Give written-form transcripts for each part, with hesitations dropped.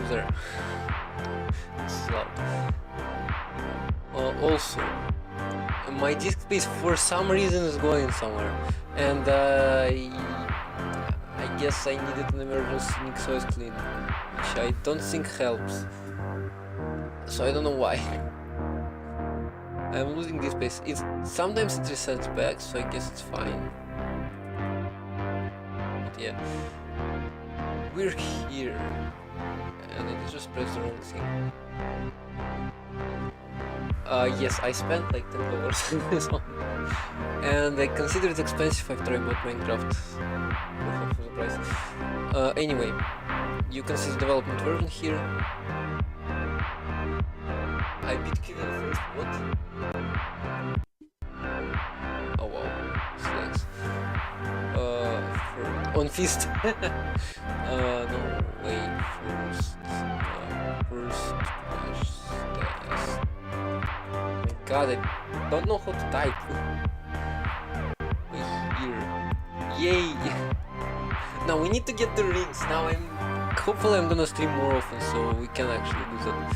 who's there? It's loud. Also, my disk space for some reason is going somewhere, and I guess I needed an emergency Nixoid clean, which I don't think helps. So I don't know why. I'm losing this space. Sometimes it resets back, so I guess it's fine. But yeah, we're here, and I just pressed the wrong thing. Yes, I spent like $10 on this one, and I consider it expensive after I bought Minecraft for the price. Anyway, you can see the development version here. I beat Killing first. What? Oh wow, thanks. On Fist. No, wait, first test. My god, I don't know how to type. Here. Yay! Now we need to get the rings. Now hopefully I'm gonna stream more often, so we can actually do that.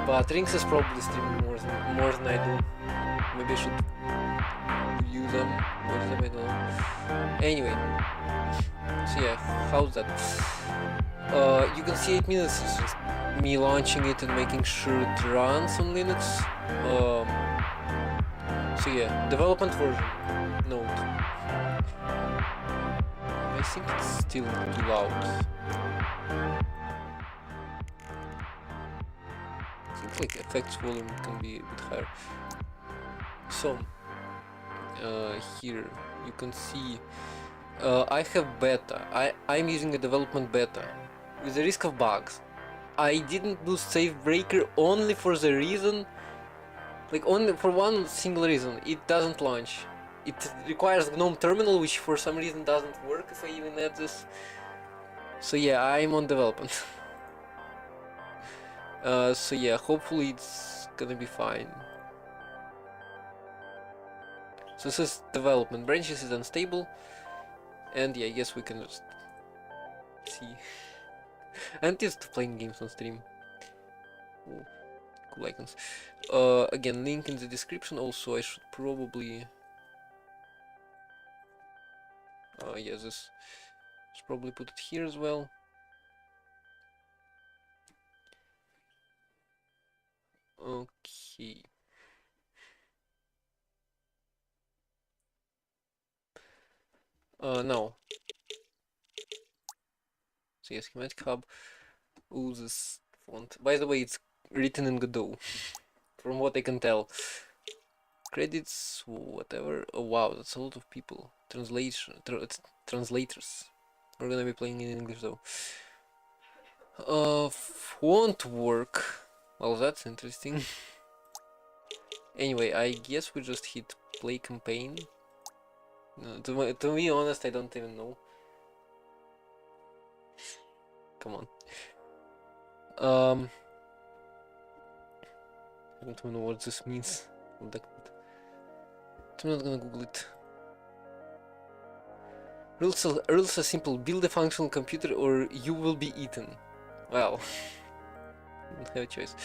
But rings is probably streaming more than I do. Maybe I should use them, I don't know. Anyway, so yeah, how's that? You can see 8 minutes is just me launching it and making sure it runs on Linux. So yeah, development version, note. I think it's still too loud. I think like effects volume can be a bit higher. So here you can see I have beta. I'm using a development beta with the risk of bugs. I didn't do save breaker only for the reason, like only for one single reason. It doesn't launch. It requires GNOME terminal, which for some reason doesn't work if I even add this. So yeah, I'm on development. So yeah, hopefully it's gonna be fine. So this is development. Branches is unstable. And yeah, I guess we can just see. I'm used to playing games on stream. Ooh, cool icons. Again, link in the description. Also, I should probably... yeah, this... Should probably put it here as well. Okay. Now. So yeah, schematic hub. Oh, this font. By the way, it's written in Godot, from what I can tell. Credits, whatever. Oh wow, that's a lot of people. Translators. We're gonna be playing in English though. Font work. Well, that's interesting. Anyway, I guess we just hit play campaign. To be honest, I don't even know. Come on. I don't even know what this means. I'm not gonna Google it. Rules are simple. Build a functional computer or you will be eaten. Well, don't have a choice.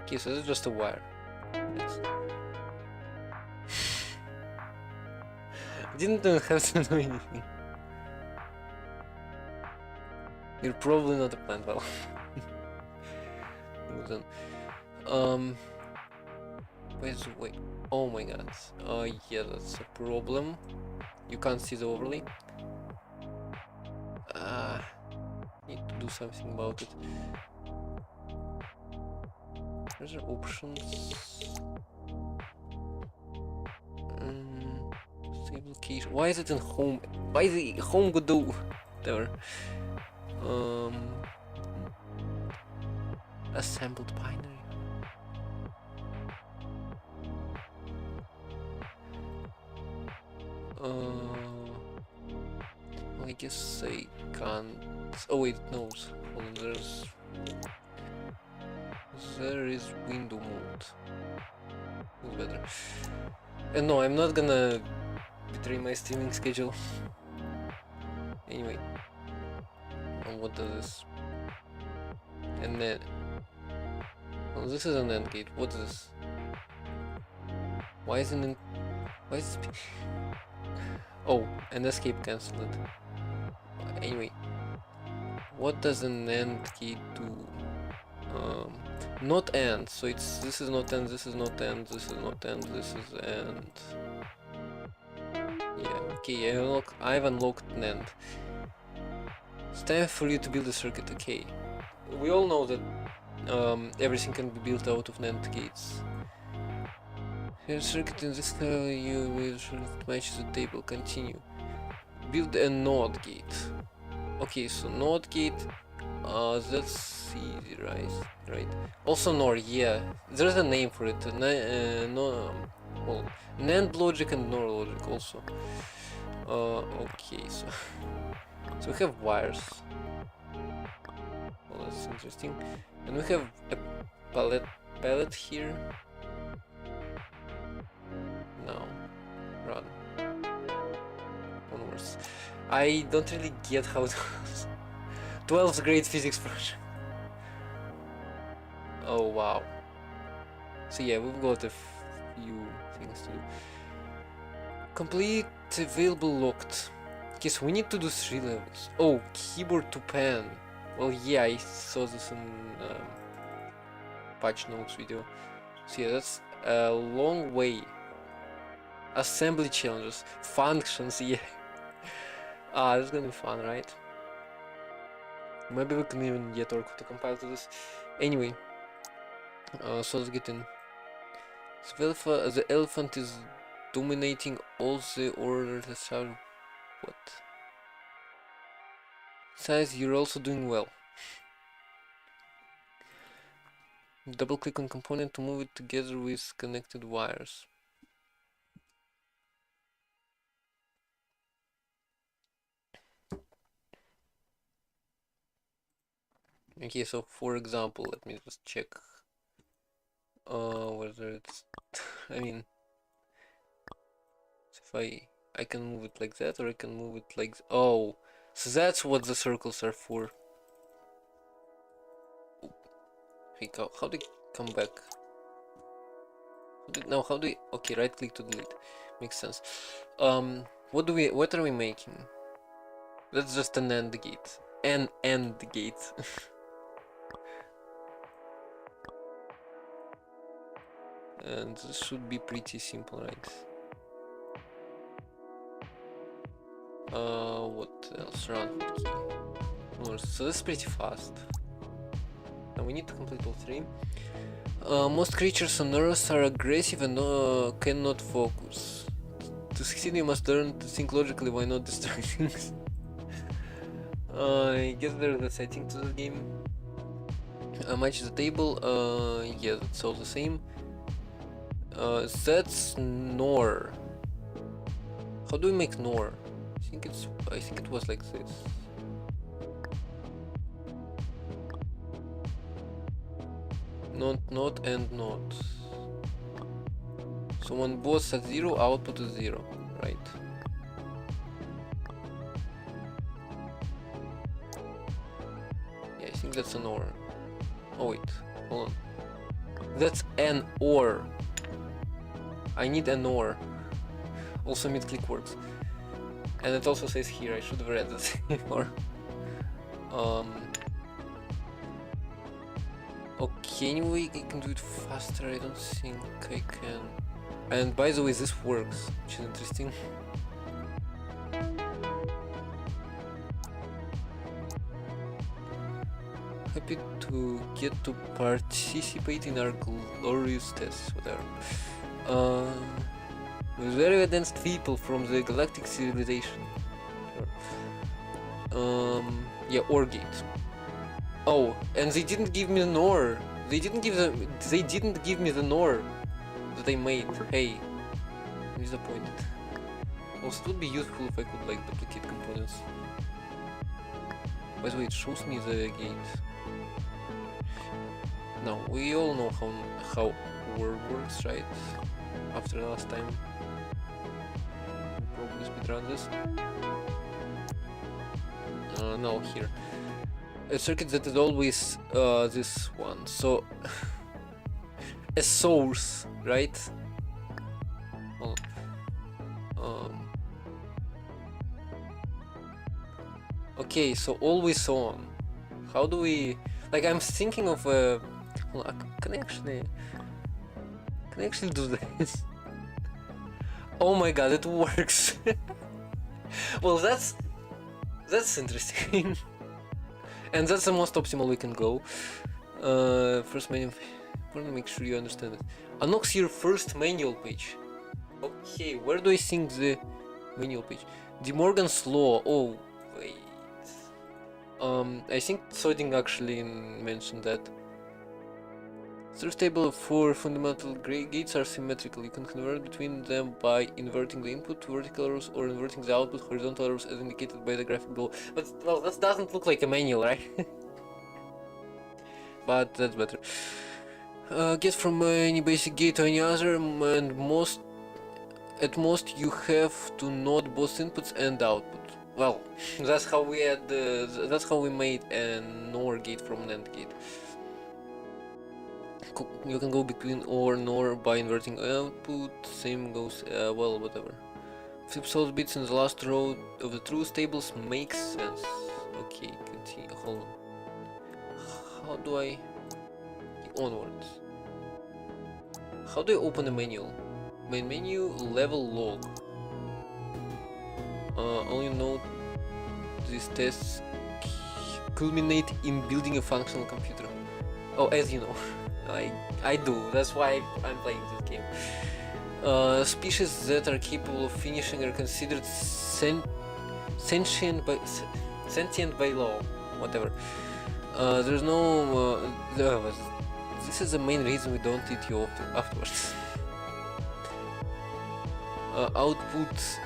Okay, so this is just a wire. I didn't even have to do anything. You're probably not a plant. Well, wait. Oh my god. Yeah, that's a problem. You can't see the overlay. Need to do something about it. There's options. Stable cache. Why is it in home? Why is it home Godot? Whatever. Assembled binary. I guess I can't. Oh wait, no. Hold on, there is window mode. It's better. And no, I'm not gonna betray my streaming schedule. Anyway. What does this? And then... Oh, this is an end gate. What is this? Why isn't it... Why is this... Oh, an escape cancelled. Anyway. What does an end gate do? Not end. So it's... This is not end, this is not end, this is not end, this is end. Yeah, okay, I've unlocked an end. It's time for you to build a circuit, okay. We all know that everything can be built out of NAND gates. Here's a circuit in this level, you will sure it matches the table, continue. Build a NOT gate. Okay, so NOT gate, that's easy, right? Also NOR, yeah, there's a name for it, well, NAND logic and NOR logic also. Okay, so we have wires. Well, that's interesting. And we have a pallet here. No, run. Onwards. I don't really get how it goes. 12th grade physics project. Oh wow. So yeah, we've got a few things to do. Complete available locked. Okay, so we need to do 3 levels. Oh, keyboard to pen. Well, yeah, I saw this in patch notes video. So yeah, that's a long way. Assembly challenges, functions, yeah. That's gonna be fun, right? Maybe we can even get Orc to compile to this. Anyway, so let's get in. The elephant is dominating all the orders that are... What? Besides, you're also doing well. Double click on component to move it together with connected wires. Okay, so for example, let me just check whether it's I mean, if I can move it like that, or I can move it like oh, so that's what the circles are for. Hey, how do you come back? How do you... Okay, right click to delete. Makes sense. What are we making? That's just an AND gate. An AND gate. And this should be pretty simple, right? What else? Run hotkey. So this is pretty fast. Now we need to complete all 3. Most creatures on Earth are aggressive and cannot focus. To succeed, you must learn to think logically while not destroying things. I guess there's a setting to the game. Match the table. Yeah, that's all the same. That's NOR. How do we make NOR? I think it was like this. Not and not. So when both at 0, output is 0, right? Yeah, I think that's an OR. Oh wait, hold on. That's an OR. I need an OR. Also mid-click works. And it also says here, I should have read that before. Okay, anyway, I can do it faster. I don't think I can. And by the way, this works, which is interesting. Happy to get to participate in our glorious tests, whatever. With very advanced people from the galactic civilization. Sure. Yeah, Orgate. Oh, and they didn't give me the NOR. They didn't give me the NOR that I made. Hey, I'm disappointed. Also, it would be useful if I could like duplicate components. By the way, it shows me the gate. Now we all know how word works, right? After the last time, probably speedrun this. Now here, a circuit that is always this one. So a source, right? Well, okay, so always on. How do we? Like, I'm thinking of a. Well, can I actually do this? Oh my god, it works. Well, that's interesting. And that's the most optimal we can go. First menu. Want to make sure you understand it. Unlocks your first manual page. Okay, where do I think the manual page? De Morgan's Law. Oh wait. I think Sodding actually mentioned that. Truth table for fundamental gates are symmetrical. You can convert between them by inverting the input to vertical arrows or inverting the output horizontal arrows as indicated by the graphic below. But well, that doesn't look like a manual, right? But that's better. Get from any basic gate to any other, and at most you have to node both inputs and output. Well, that's how we made a NOR gate from an AND gate. You can go between OR and NOR by inverting output. Same goes, well, whatever. Flip solve bits in the last row of the truth tables makes sense. Okay, continue. Hold on. How do I onwards? How do I open a manual? Main menu, level log. Only note these tests culminate in building a functional computer. Oh, as you know. I do, that's why I'm playing this game. Species that are capable of finishing are considered sentient by law, whatever. There's no... this is the main reason we don't eat you afterwards. Output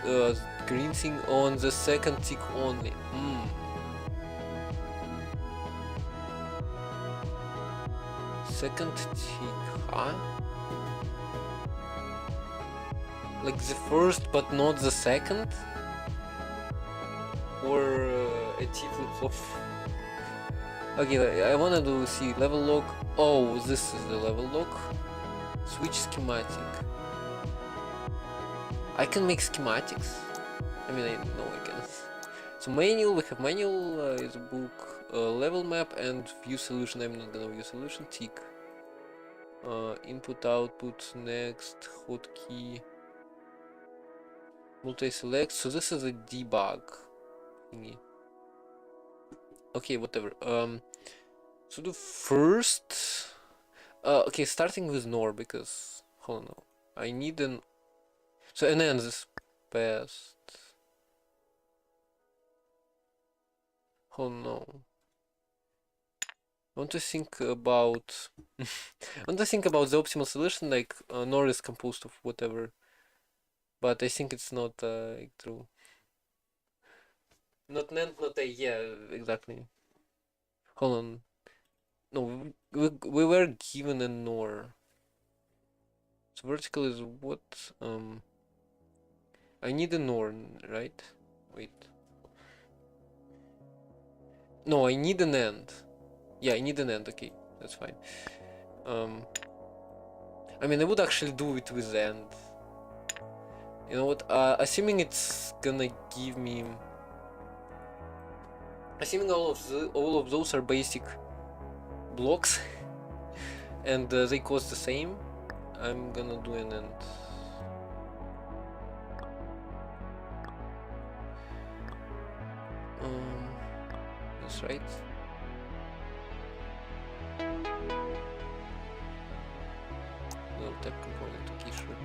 green thing on the second tick only. Second tick, huh? Like the first but not the second? Or a T flip-flop? Okay, I wanna see level lock. Oh, this is the level lock. Switch schematic. I can make schematics. I mean, I know I can. So manual, we have manual is a book, level map and view solution. I'm not gonna view solution. Tick. Input output next hotkey. Multi-select. So this is a debug thingy. Okay, whatever. So the first. Okay, starting with NOR because hold on. I need an. So and then this best. Oh no. I want to think about I want to think about the optimal solution, like NOR is composed of whatever, but I think it's not true. Not NAND, not a, yeah, exactly. Hold on. No, we were given a NOR. So vertical is what? I need a NOR, right? Wait. No, I need an AND. Yeah, I need an AND, okay, that's fine. I mean, I would actually do it with AND. You know what, assuming it's gonna give me... Assuming all of those are basic blocks, and they cost the same, I'm gonna do an AND. That's right. No tap component, okay, sure.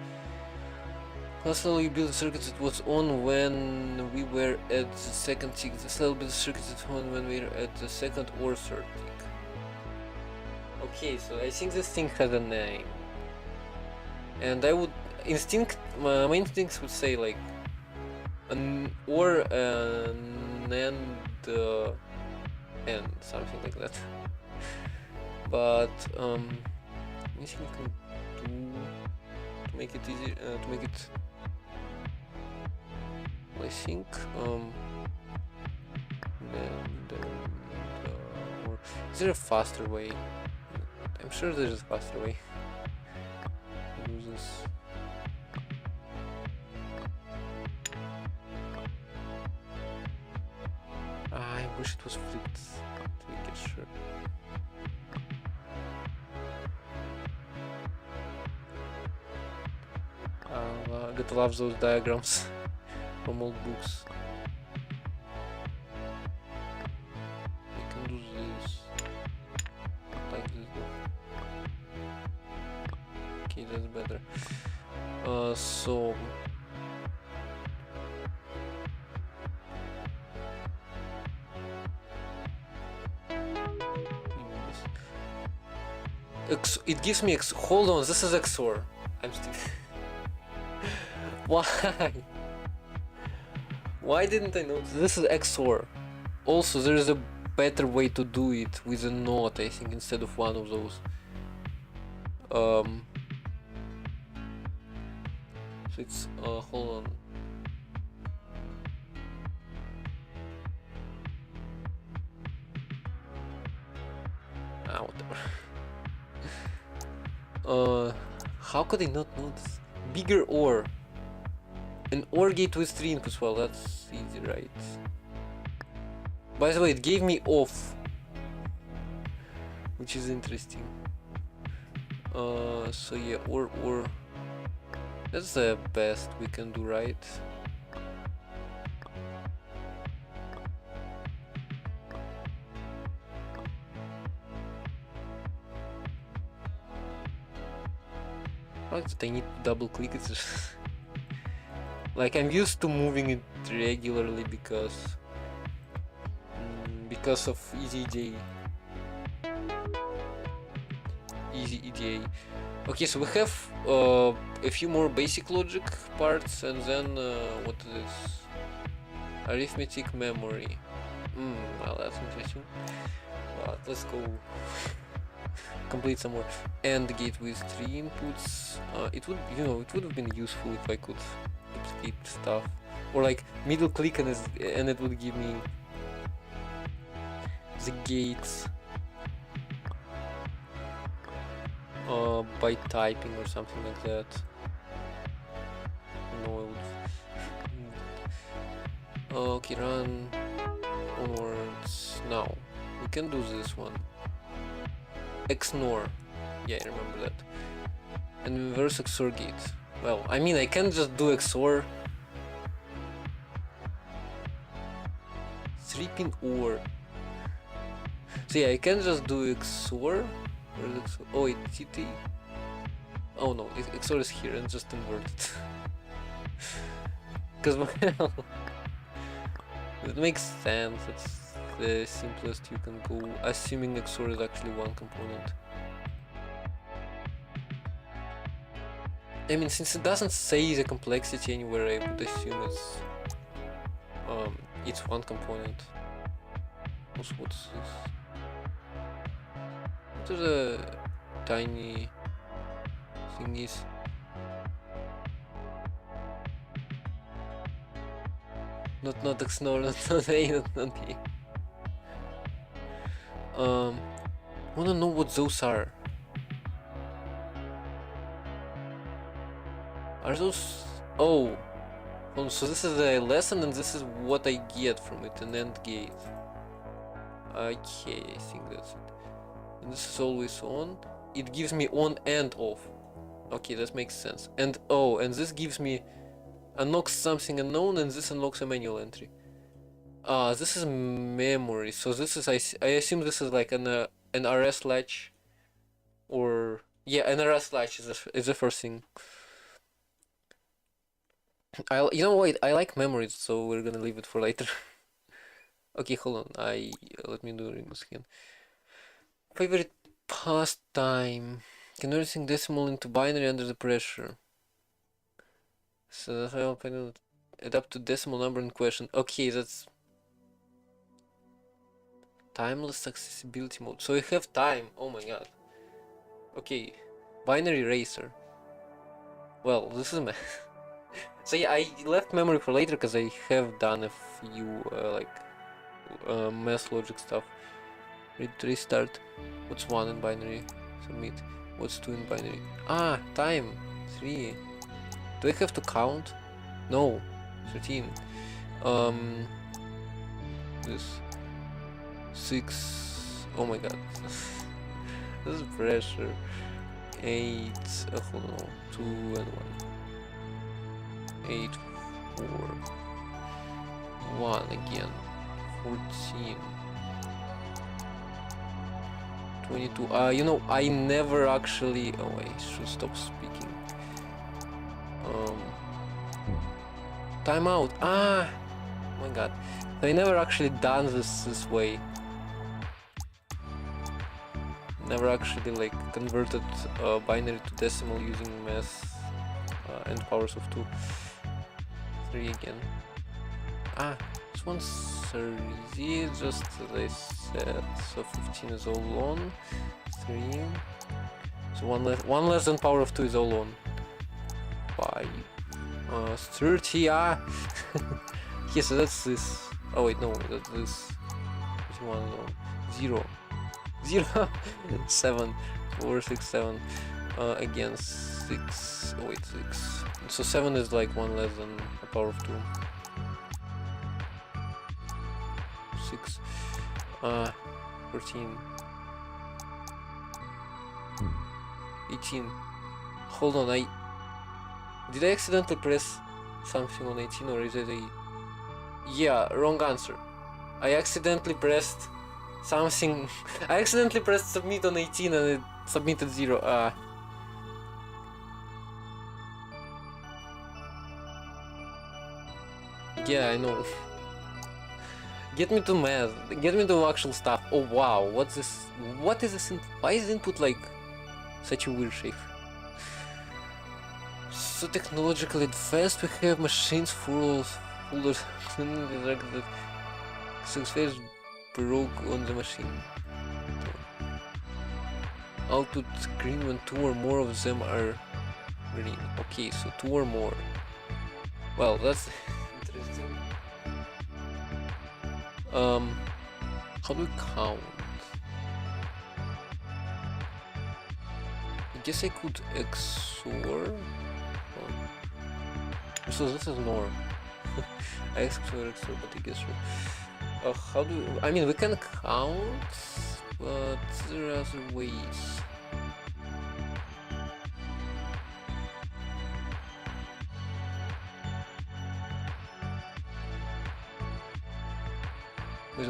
Last level you built a circuit that was on when we were at the second tick. This level built a circuit that was on when we were at the second or third tick. Okay, so I think this thing has a name. And I would my instincts would say like an or an and something like that. But anything you can do to make it easy, to make it, I think, or is there a faster way? I'm sure there's a faster way to do this. I wish it was flipped to make it sure. I gotta love those diagrams from old books. We can do this like this though. Okay, that's better. So it gives me hold on, this is XOR. I'm still why? Why didn't I notice? This is XOR. Also, there is a better way to do it with a NOT, I think, instead of one of those. So it's hold on. Whatever. How could I not notice? Bigger OR. An OR gate with 3 inputs. Well, that's easy, right? By the way, it gave me off, which is interesting. So yeah, or that's the best we can do, right? Like I need to double click it. Like I'm used to moving it regularly because of easy EDA. Okay, so we have a few more basic logic parts, and then what is this? Arithmetic memory. Well, that's interesting. Well, let's go complete some more. AND gate with 3 inputs. It would, it would have been useful if I could duplicate stuff, or like middle click and it would give me the gates by typing or something like that. No, okay, run onwards. Now we can do this one. XNOR, yeah, I remember that. And inverse XOR gate. Well, I mean, I can just do XOR. 3-pin OR. So yeah, I can just do XOR. Where is XOR? Oh wait, TT. Oh no, XOR is here and just invert it. Because well, it makes sense. It's the simplest you can go, assuming XOR is actually one component. I mean, since it doesn't say the complexity anywhere, I would assume it's one component. Also, what's this? What are the tiny thingies? Not XNOR, not A, not A. Wanna know what those are? Are those? Oh, so this is a lesson, and this is what I get from it, an AND gate. Okay, I think that's it. And this is always on. It gives me on and off. Okay, that makes sense. And oh, and this gives me unlocks something unknown, and this unlocks a manual entry. This is memory. So this is I assume this is like an RS latch, or yeah, an RS latch is the first thing. You know what? I like memories, so we're gonna leave it for later. Okay, hold on. Let me do it again. Favorite pastime: converting decimal into binary under the pressure. So that's how I'll adapt to decimal number in question. Okay, Timeless accessibility mode. So we have time. Oh my god. Okay. Binary eraser. Well, this is math. So yeah, I left memory for later because I have done a few math logic stuff. Restart. What's 1 in binary? Submit. What's 2 in binary? Ah, time. 3. Do I have to count? No. 13. This. 6. Oh my god. This is pressure. 8. Hold on. 2 and 1. 8, 4. 1 again. 14. 22. You know, I never actually. Oh, I should stop speaking. Timeout. Ah, oh my god. I never actually done this way. Never actually like converted binary to decimal using math and powers of 2. 3 again. Ah, this one's easy, just as I said. So 15 is all on. 3. So one less than power of 2 is all on. 5. 30. Ah. Okay, so that's this. Oh wait, no, that's this. 1 is on. 0. 0. 7. 4, 6, 7. Again 6. Oh wait, 6. So 7 is like 1 less than a power of 2. 6. 14. 18. Hold on, did I accidentally press something on 18 or is it a... Yeah, wrong answer. I accidentally pressed something... I accidentally pressed submit on 18 and it submitted 0. Yeah, I know. Get me to math. Get me to actual stuff. Oh wow, what's this? What is this? Why is input like such a weird shape? So technologically advanced, we have machines full of that success broke on the machine. Output green when 2 or more of them are green. Okay, so 2 or more. Well, that's interesting. How do we count? I guess I could XOR. So this is NOR. I XOR, but I guess how do I mean we can count, but there are other ways. But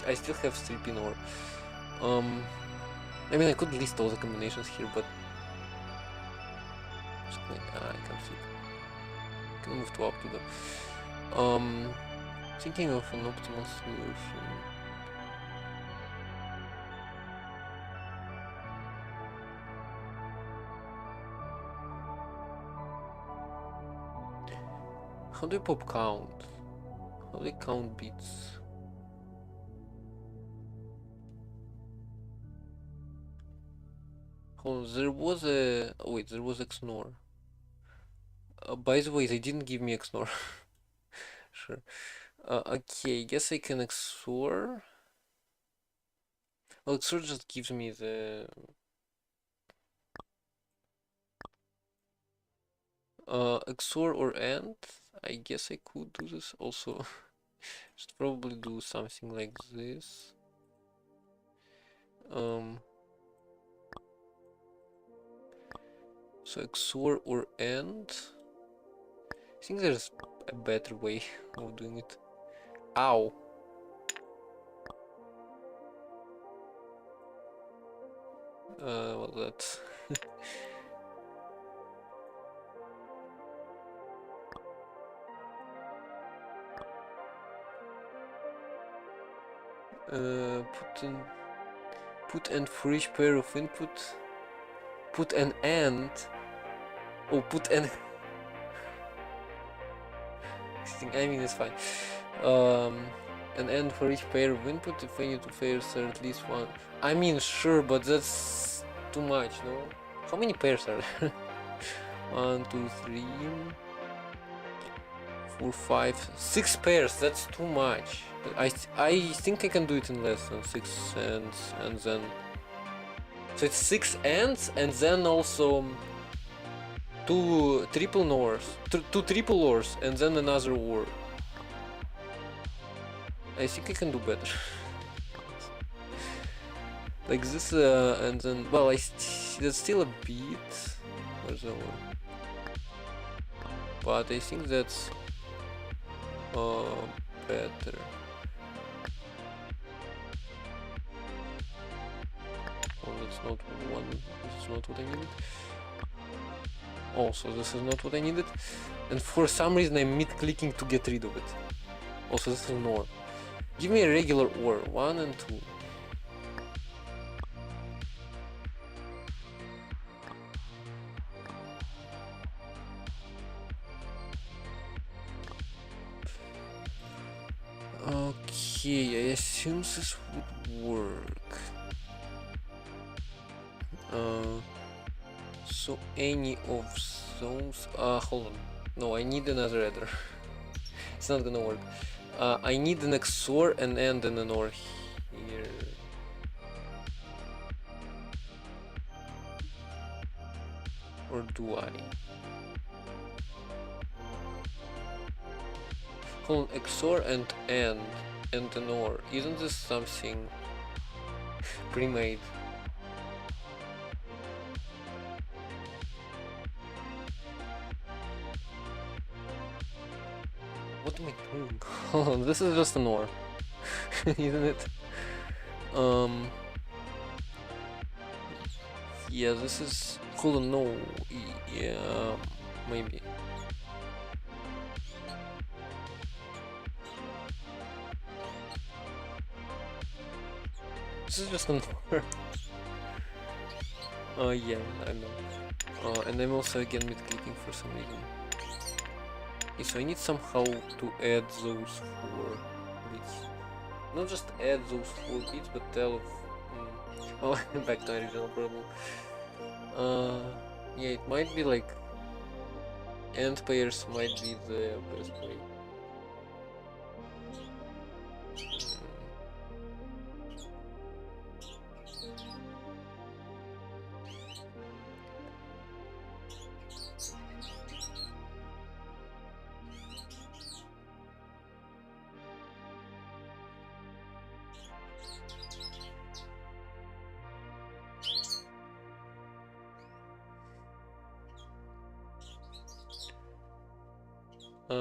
I still have stripping or I mean I could list all the combinations here, but I can't see. I can move to up to the thinking of an optimal solution. How do you pop count? How do you count bits? Oh, there was a... Oh, wait, there was XNOR. By the way, they didn't give me XNOR. Sure. Okay, I guess I can XOR. Well, XOR just gives me the... XOR or AND. I guess I could do this also. Should probably do something like this. So XOR or AND. I think there's a better way of doing it. Ow! Well, that's... put and for each pair of input. Put an AND. Oh, put an... I mean, it's fine. an end for each pair of input if any two pairs are at least one. I mean, sure, but that's too much, no? How many pairs are there? 1, 2, 3, 4, 5, 6 pairs. That's too much. I think I can do it in less than 6 ends, and then so it's 6 ends, and then also two triple NORs, two triple ORs, and then another OR. I think I can do better. Like this, and then, well, that's still a bit. Where's the OR? But I think that's better. Oh, that's not one. This is not what I needed. Also, this is not what I needed. And for some reason, I'm mid-clicking to get rid of it. Also, this is an OR. Give me a regular OR, 1 and 2. Okay, I assume this would work. So any of those. Hold on. No, I need another adder. It's not gonna work. I need an XOR, an AND, and an OR here. Or do I? Hold on, XOR and AND and an OR. Isn't this something pre-made? What am I doing? Hold on, this is just an OR. Isn't it? Yeah, this is... Hold on, no. Yeah, maybe. This is just an OR. Yeah, I know. And I'm also again mid-clicking for some reason. Okay, so I need somehow to add those 4 bits. Not just add those 4 bits, but tell... Oh, back to original problem. Yeah, it might be like... AND pairs might be the best way.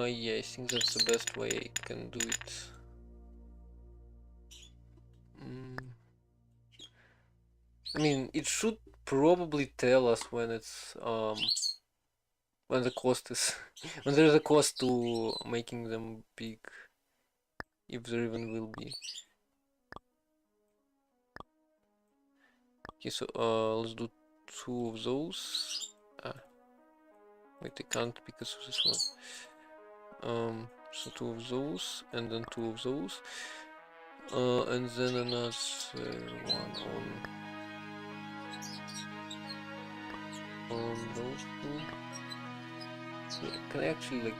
Yeah, I think that's the best way I can do it. I mean, it should probably tell us when it's when the cost is when there's a cost to making them big, if there even will be. Okay, so let's do 2 of those. Wait, I can't because of this one. So 2 of those, and then 2 of those, and then another one on those 2. Yeah, can I actually like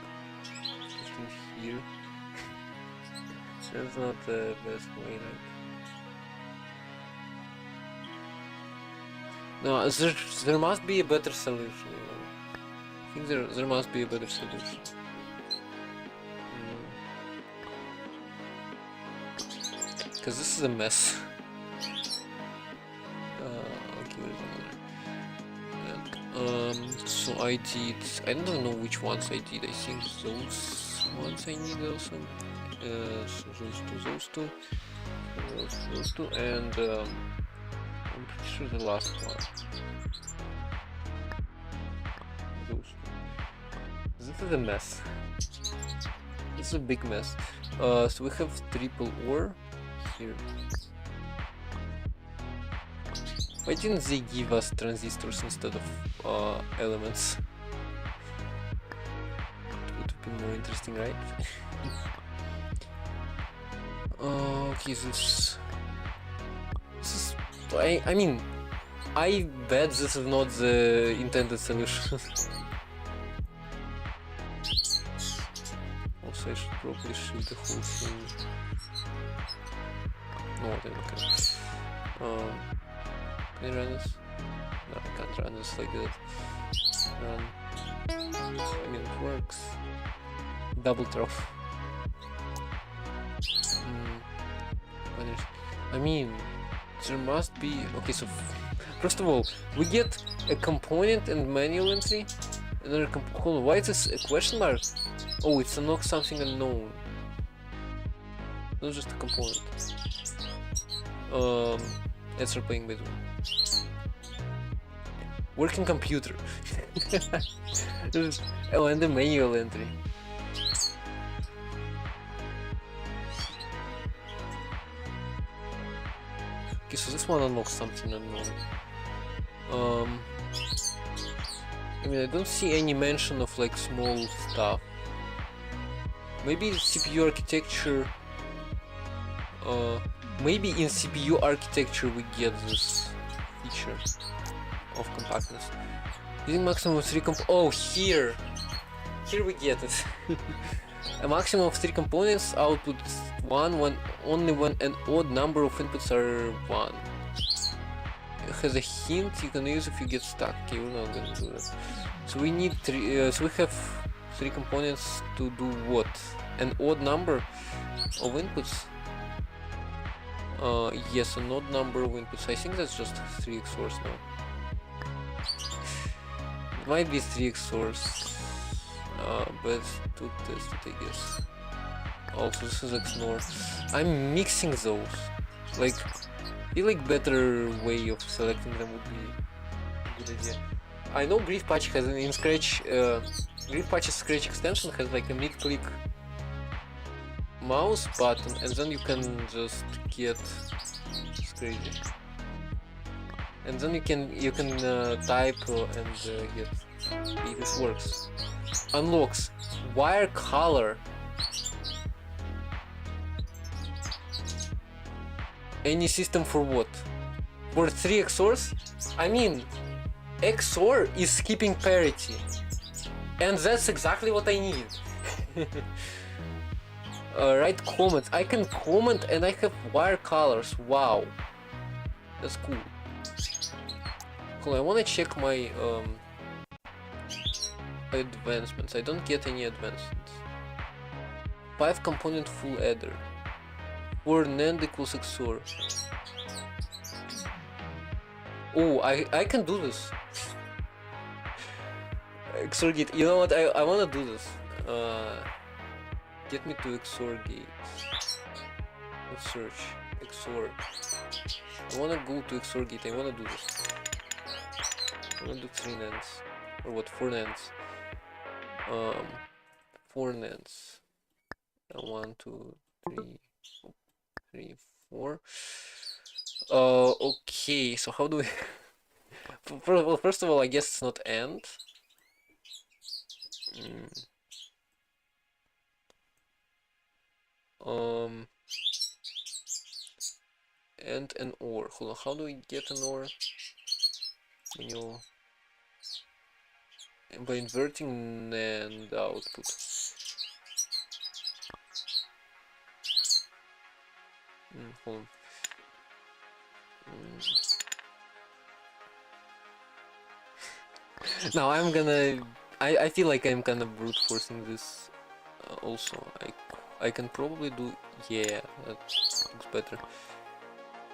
put in here? That's not the best way, like. No, there must be a better solution. You know? I think there must be a better solution. Because this is a mess. Okay, where is another? So I don't know which ones I did. I think those ones I need also. So those two, those two, and I'm pretty sure the last one. Those two. This is a mess. This is a big mess. So we have triple OR here. Why didn't they give us transistors instead of elements? It would have been more interesting, right? Okay, this is. I mean, I bet this is not the intended solution. Also, I should probably shift the whole thing. No, I don't care. Can I run this? No, I can't run this like that. Run. I mean, it works. Double throw. I mean, there must be. Okay, so first of all, we get a component and manual entry. Another hold on, why is this a question mark? Oh, it's unlock something unknown. Not just a component. Let's start playing with one. Working computer. Oh, and the manual entry. Okay, so this one unlocks something unknown. I mean, I don't see any mention of like small stuff. Maybe CPU architecture. Maybe in CPU architecture we get this feature of compactness. Using maximum of 3 oh, here we get it. A maximum of 3 components, output 1 when only when an odd number of inputs are 1. It has a hint you can use if you get stuck. Okay, we're not gonna do that. So we need 3. So we have 3 components to do what? An odd number of inputs. Yes, an odd number of inputs. I think that's just 3 XORs now. It might be 3 XORs. But to test it, I guess. Also, this is XNOR. I'm mixing those. Like, I feel like better way of selecting them would be a good idea. I know Grief Patch has in Scratch. Grief Patch's Scratch extension has like a mid-click mouse button, and then you can just get. It's crazy. And then you can type and get. Okay, this works. Unlocks wire color. Any system for what? For 3 XORs? I mean, XOR is skipping parity, and that's exactly what I need. Write comments. I can comment and I have wire colors. Wow, that's cool. Cool. I want to check my advancements. I don't get any advancements. 5 component full adder. 4 NAND equals XOR. Oh, I can do this. XOR gate. You know what? I wanna do this. Get me to XOR gates. Let's search XOR. I wanna go to XOR gate. I wanna do this. I wanna do 3 NANDs. Or what? 4 NANDs. 4 NANDs. 1, 2, 3, 4. Okay, so how do we... Well, first of all, I guess it's not AND. And an OR. Hold on, how do we get an OR? Manual. By inverting NAND output. Hold on. Now I'm gonna... I feel like I'm kind of brute forcing this also. I can probably do... Yeah, that looks better.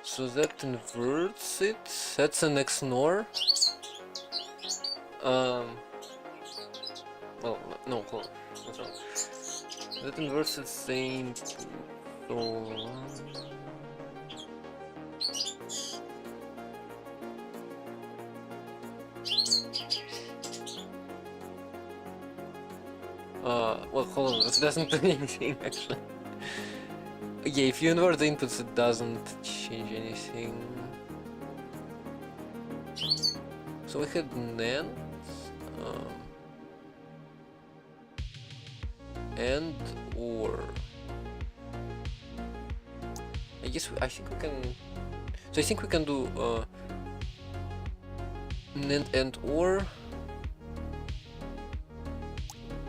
So that inverts it. That's an XNOR. Well, no, hold on. What's wrong? That inverts it same to... So... Well, hold on, this doesn't do anything actually. Yeah, if you invert the inputs, it doesn't change anything. So we had NAND, and OR. I guess I think we can. So I think we can do NAND and OR.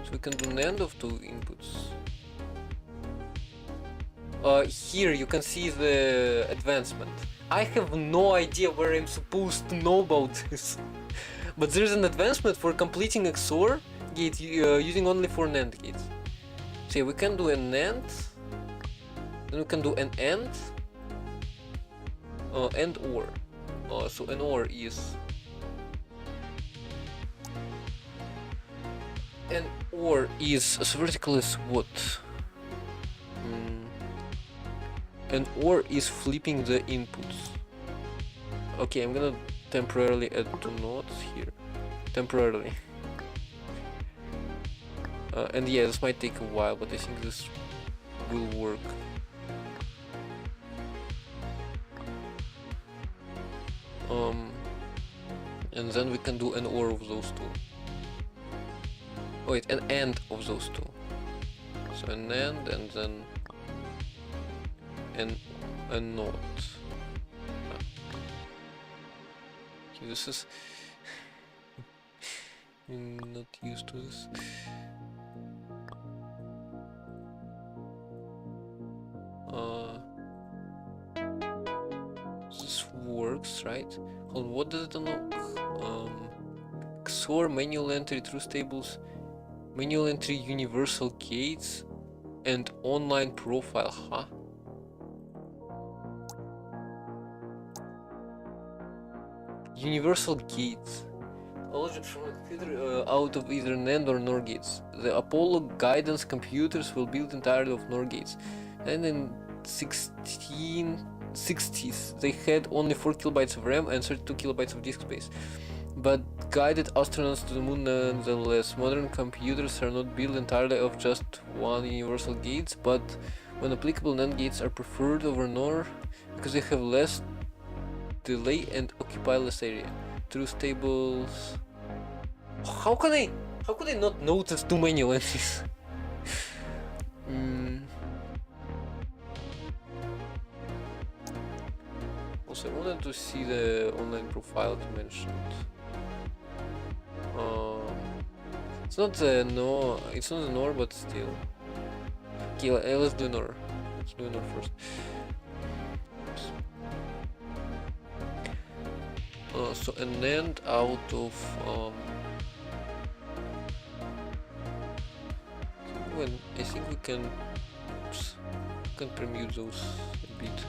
So we can do NAND of two inputs. Here you can see the advancement. I have no idea where I'm supposed to know about this. But there's an advancement for completing XOR gate using only 4 NAND gates. So yeah, we can do an NAND, then we can do an AND, and OR. So an OR is... An OR is... So vertical is what? An OR is flipping the inputs. Okay, I'm gonna temporarily add 2 nodes here. Temporarily. And yeah, this might take a while, but I think this will work. And then we can do an OR of those two. Wait, an AND of those two. So an AND and then a NOT. Okay, this is... I'm not used to this. This works, right? Hold on, what does it unlock? XOR, manual entry, truth tables, manual entry, universal gates, and online profile, huh? Universal gates. A logic from a computer out of either NAND or NOR gates. The Apollo guidance computers will build entirely of NOR gates. And in 1660s, they had only 4 kilobytes of RAM and 32 kilobytes of disk space. But guided astronauts to the moon nonetheless. Modern computers are not built entirely of just one universal gates, but when applicable, NAND gates are preferred over NOR because they have less delay and occupy less area. Truth tables. How could I not notice too many lenses? Also, I wanted to see the online profile to mention it. It's not the NOR, but still. Okay, let's do NOR. Let's do NOR first. So an AND out of I think we can permute those a bit.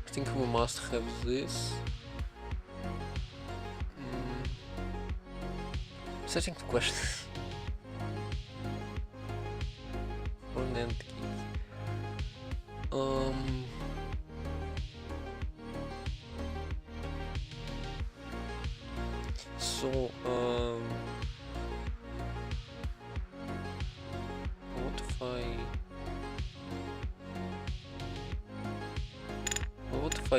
I think we must have this. Setting the questions. For NAND keys. So what if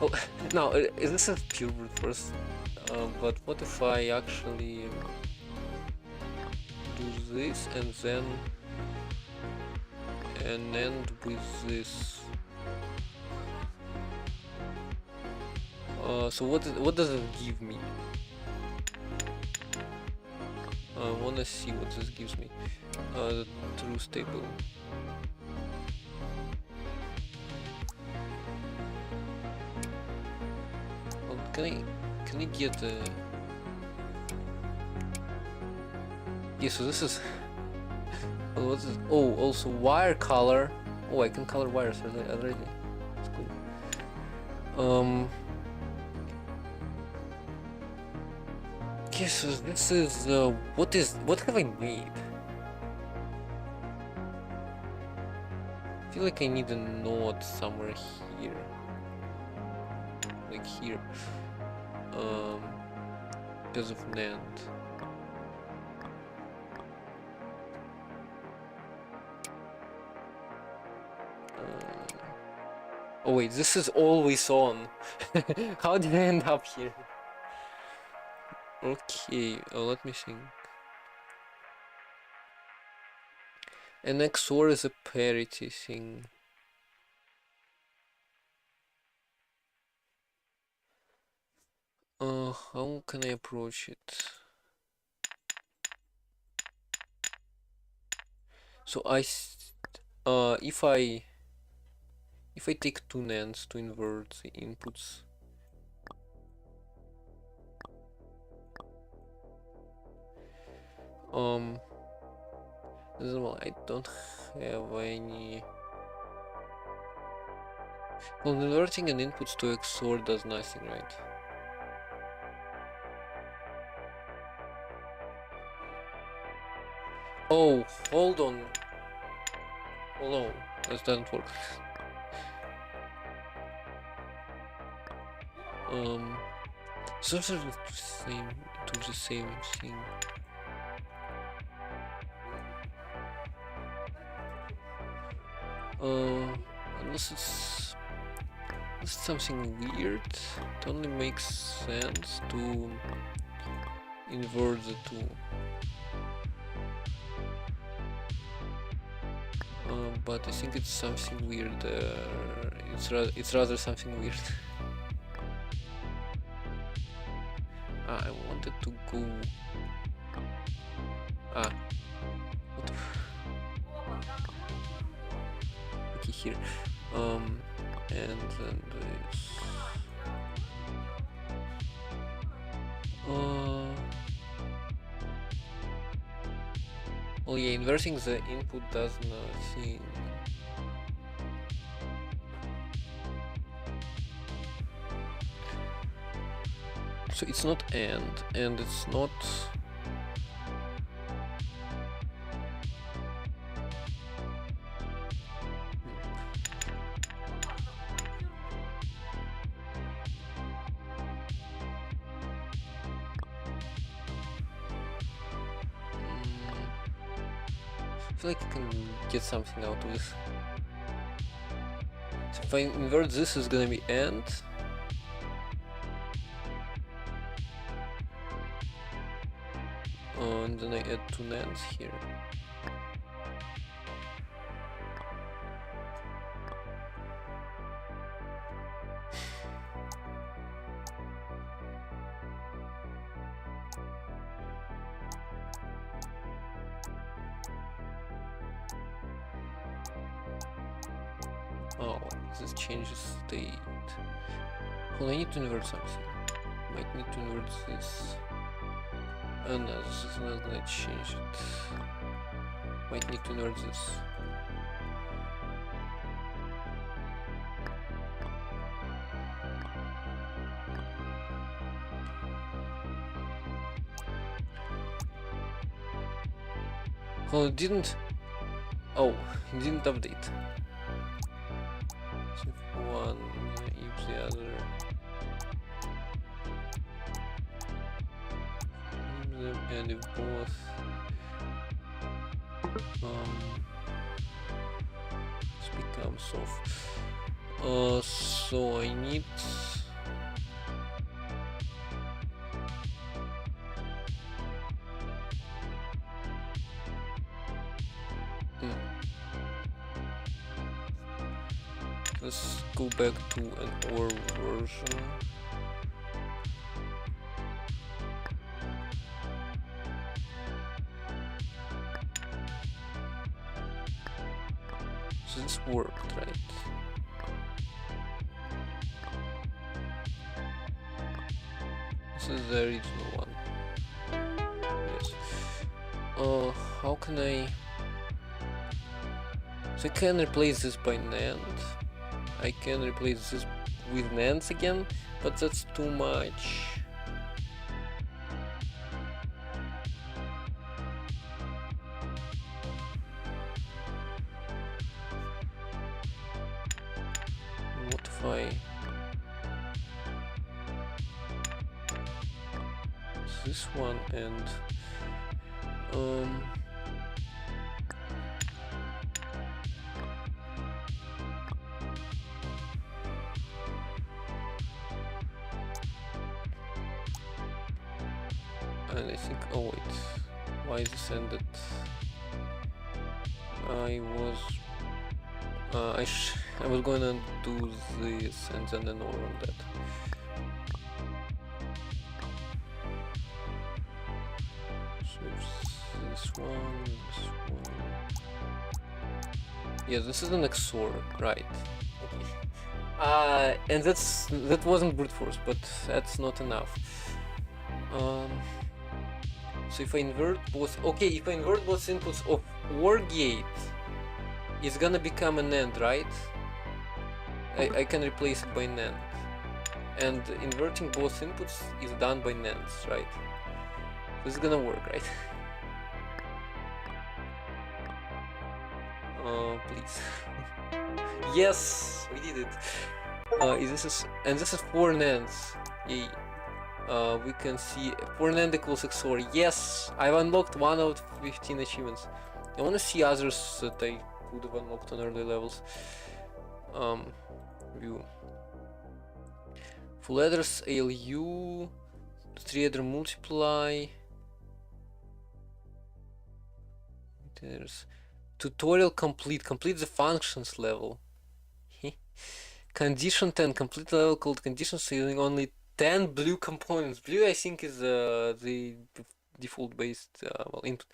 oh no, this is pure brute force, but what if I actually do this and then end with this? So what does it give me? I wanna see what this gives me. The truth table. Can I get a... Yeah, so this is... What's this? Oh, also wire color. Oh, I can color wires already. That's cool. Okay, so this is... what have I made? feel like I need a node somewhere here. Like here. Because of NAND. Oh wait, this is always on. How did I end up here? Okay, let me think. An XOR is a parity thing. How can I approach it? So if I take two NANDs to invert the inputs, well, I don't have any. Well, inverting an inputs to XOR does nothing, right? Oh, hold on. Oh no, that doesn't work. So sort of the same thing. Unless it's something weird, it only makes sense to invert the two. But I think it's something weird. It's rather something weird. I wanted to go. What the okay, here. And then this. Well, yeah, inverting the input does nothing. So it's not and it's not. I feel like I can get something out of this. So if I invert this, it's gonna be AND. And then I add two NANDs here. Oh, this changes state. Well, I need to invert something. Might need to invert this. Oh no, this is not gonna change it. Might need to invert this. Oh, it didn't. Oh, it didn't update. So if one, if the other. And if both. This becomes off. So I need. Let's go back to an OR version. So this worked, right? This is the original one. Yes. How can I? So I can replace this by NAND. I can replace this with NANDs again, but that's too much. this one and and I think, oh wait, why is this ended? I was gonna do this and then an or on that. So this one. Yeah, this is an XOR, right? Okay. And that wasn't brute force, but that's not enough. So if I invert both, okay, if I invert both inputs of OR gate, it's gonna become an AND, right? I can replace it by NAND. And inverting both inputs is done by NANDs, right? This is gonna work, right? Please. Yes, we did it. This is 4 NANDs. Yay. We can see 4 NAND equals XOR. Yes, I've unlocked 1 out of 15 achievements. I want to see others that I could have unlocked on early levels. View. Full address, ALU, 3-adder multiply. There's tutorial complete. Complete the functions level. Condition 10. Complete the level called conditions using only 10 blue components. Blue, I think, is the default based well, input.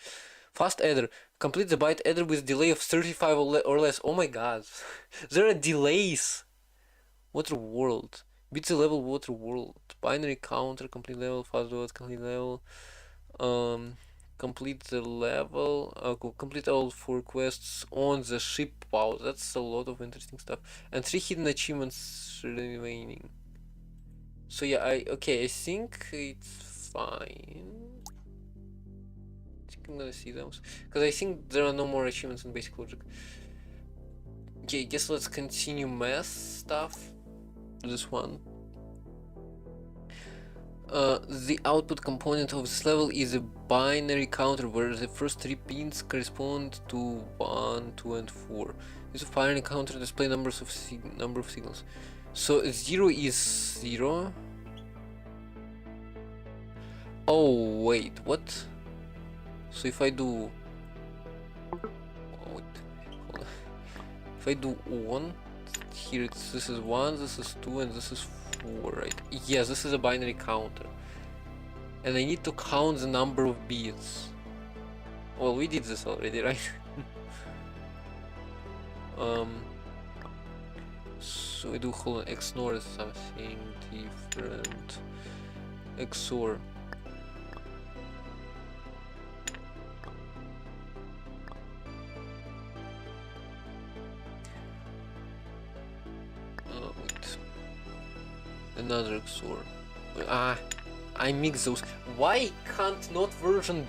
Fast adder. Complete the byte adder with delay of 35 or less. Oh my god. There are delays. Water world. Beat the level water world. Binary counter. Complete level. Fast dot. Complete level. Complete the level. Complete all 4 quests on the ship. Wow, that's a lot of interesting stuff. And 3 hidden achievements remaining. So yeah, I think it's fine. I think I'm gonna see those because I think there are no more achievements in basic logic. Okay, guess let's continue math stuff. This one. The output component of this level is a binary counter where the first 3 pins correspond to 1, 2, and 4. This binary counter display number of signals. So 0 is 0. Oh wait, what? So if I do, oh, wait, hold on. If I do 1, here this is 1, this is 2, and this is 4, right? Yes, this is a binary counter, and I need to count the number of bits. Well, we did this already, right? So I do, hold on, XNOR is something different. XOR. Wait. Another XOR. I mix those. Why can't not versions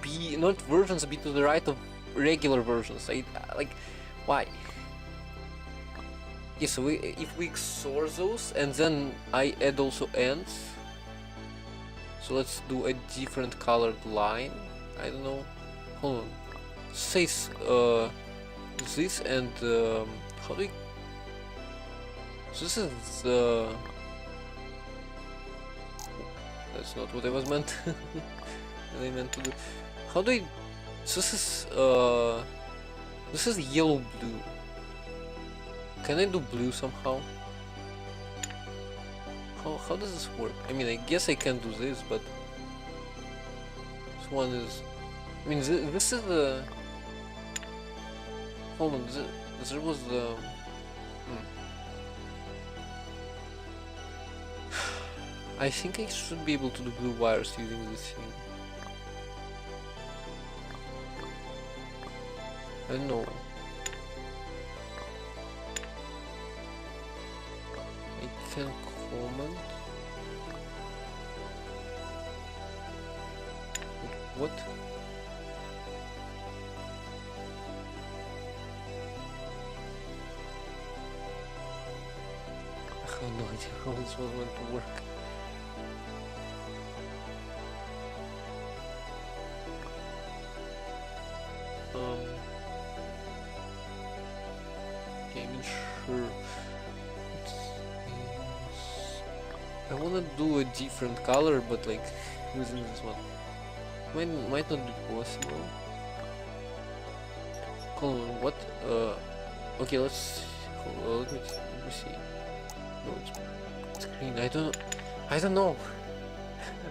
be to the right of regular versions? Like, why? Yeah, so if we XOR those and then I add also ANDs. So let's do a different colored line. I don't know. Hold on. Says this and how do we? So this is that's not what I was meant. I meant to do. How do I? So this is yellow blue. Can I do blue somehow? How does this work? I mean, I guess I can do this, but this one is. I mean, this is the. Hold on, there was the. I think I should be able to do blue wires using this thing. I don't know. I can comment. What? I have no idea how this was meant to work. I wanna do a different color, but like using this one might not be possible. Hold on, what? Okay, let me see. No, it's screen. I don't know.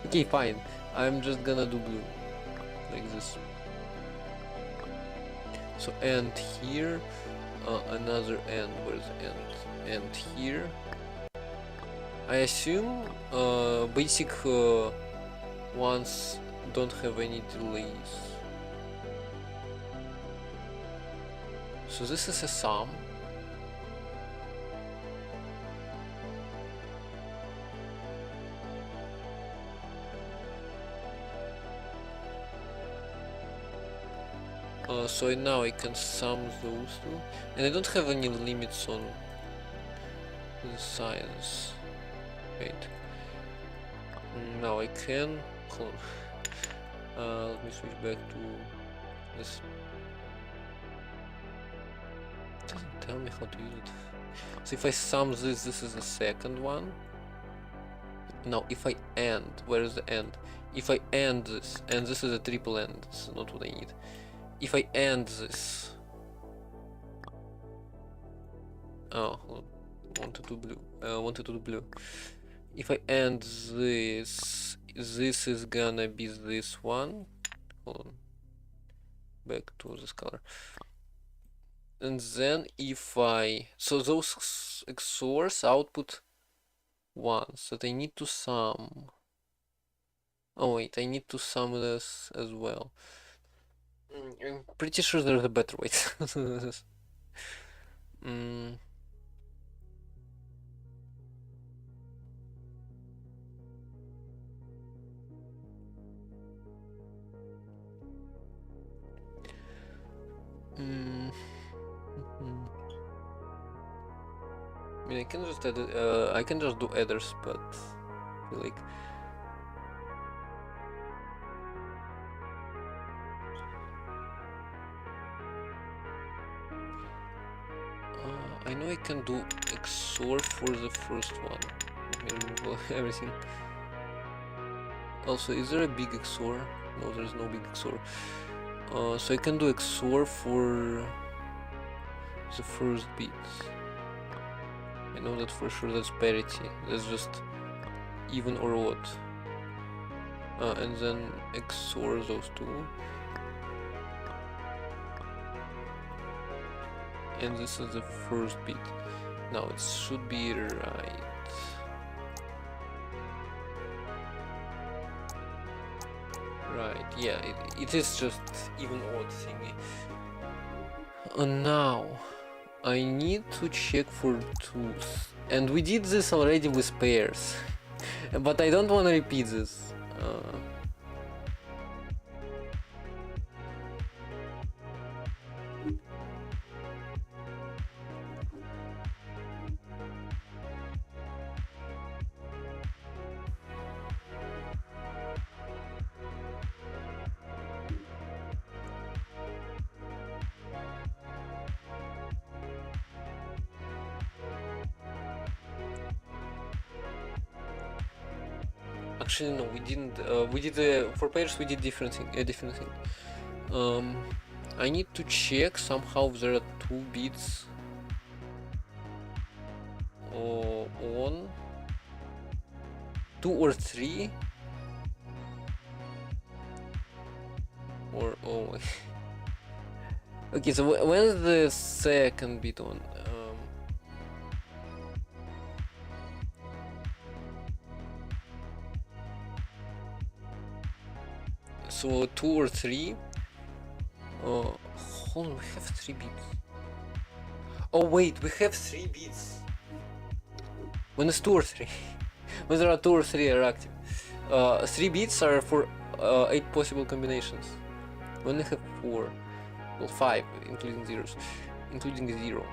Okay, fine. I'm just gonna do blue like this. So and here, another end. Where's end? And here. I assume basic ones don't have any delays. So this is a sum. So now I can sum those two, and I don't have any limits on the size. Wait. Now I can. Hold on. Let me switch back to this. It doesn't tell me how to use it. So if I sum this, this is the second one. Now if I AND, where is the AND? If I AND this, and this is a triple AND, this is not what I need. If I AND this, oh, hold on. Wanted to do blue. If I AND this, this is gonna be this one. Hold on. Back to this color. And then if I, so those XORs output ones that I need to sum. Oh wait, I need to sum this as well. I'm pretty sure there's a better way to do this. I mean, I can just add I can just do adders, but I feel like I know I can do XOR for the first one. Let me remove everything. Also, is there a big XOR? No, there's no big XOR. So I can do XOR for the first bits. I know that for sure. That's parity. That's just even or odd. And then XOR those two. And this is the first bit. Now it should be right. Right, yeah, it is just even odd thingy. Now I need to check for tooth, and we did this already with pairs, but I don't want to repeat this. Actually, no, we didn't. We did for pairs. We did different thing. I need to check somehow if there are 2 bits on 2 or 3, or oh. Okay, so when is the second bit on? So 2 or 3. Hold on, we have 3 bits. Oh wait, we have 3 bits. When it's 2 or 3. When there are 2 or 3 are active. 3 bits are for 8 possible combinations. When we have 4, well 5, including zeros, including 0.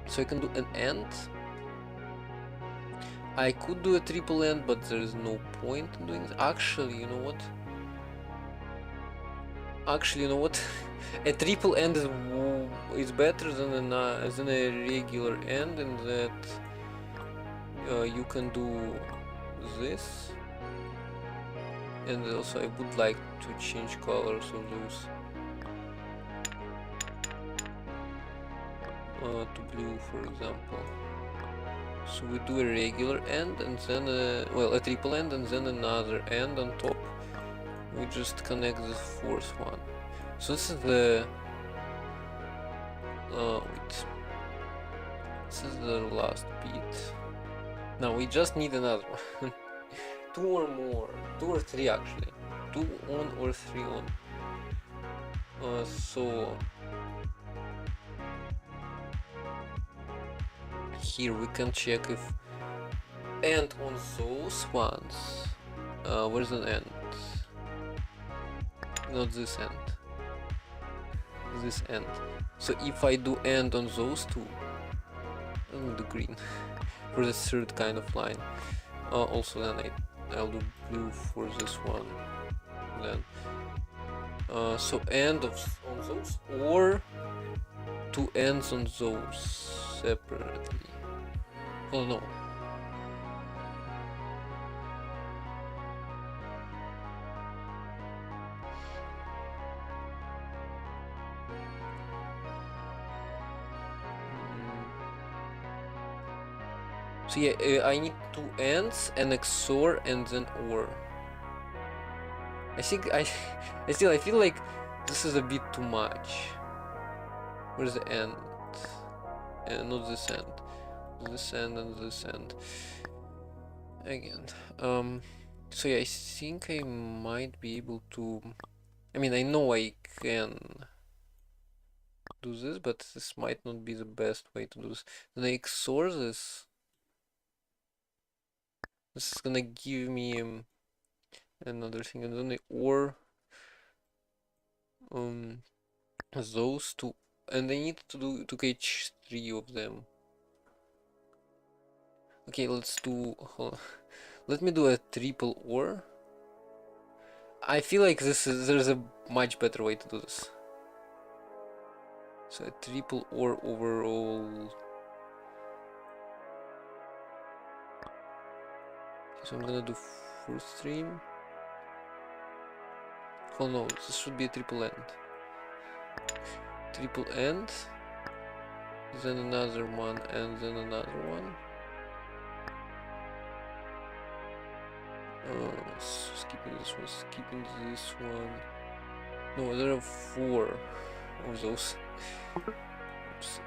So I can do an AND. I could do a triple AND, but there is no point in doing it. Actually, you know what? A triple AND is better than a regular AND, in that you can do this, and also I would like to change colors of those to blue, for example. So we do a regular end and then well, a triple end and then another end on top. We just connect the fourth one. So this is the wait. This is the last bit. Now we just need another one. Two or more. Two or three actually. Two on or three on. So here we can check if end on those ones. Where's an end? Not this end. This end. So if I do end on those two, I'll do green for the third kind of line. Also then I'll do blue for this one. Then so end on those or two ends on those separately. Oh no. So yeah, I need two ends, an XOR, and then OR. I think I feel like this is a bit too much. Where's the end? Not this end. This end and this end. Again. So yeah, I think I might be able to. I mean, I know I can do this, but this might not be the best way to do this. Then I XOR this. This is gonna give me another thing, and then I OR those two, and I need to catch three of them. Okay, let's do. Let me do a triple OR. I feel like there's a much better way to do this. So a triple OR overall. So I'm gonna do fourth stream. Oh no, this should be a triple end. Triple end, then another one, and then another one. So skipping this one. No, there are four of those. Oops.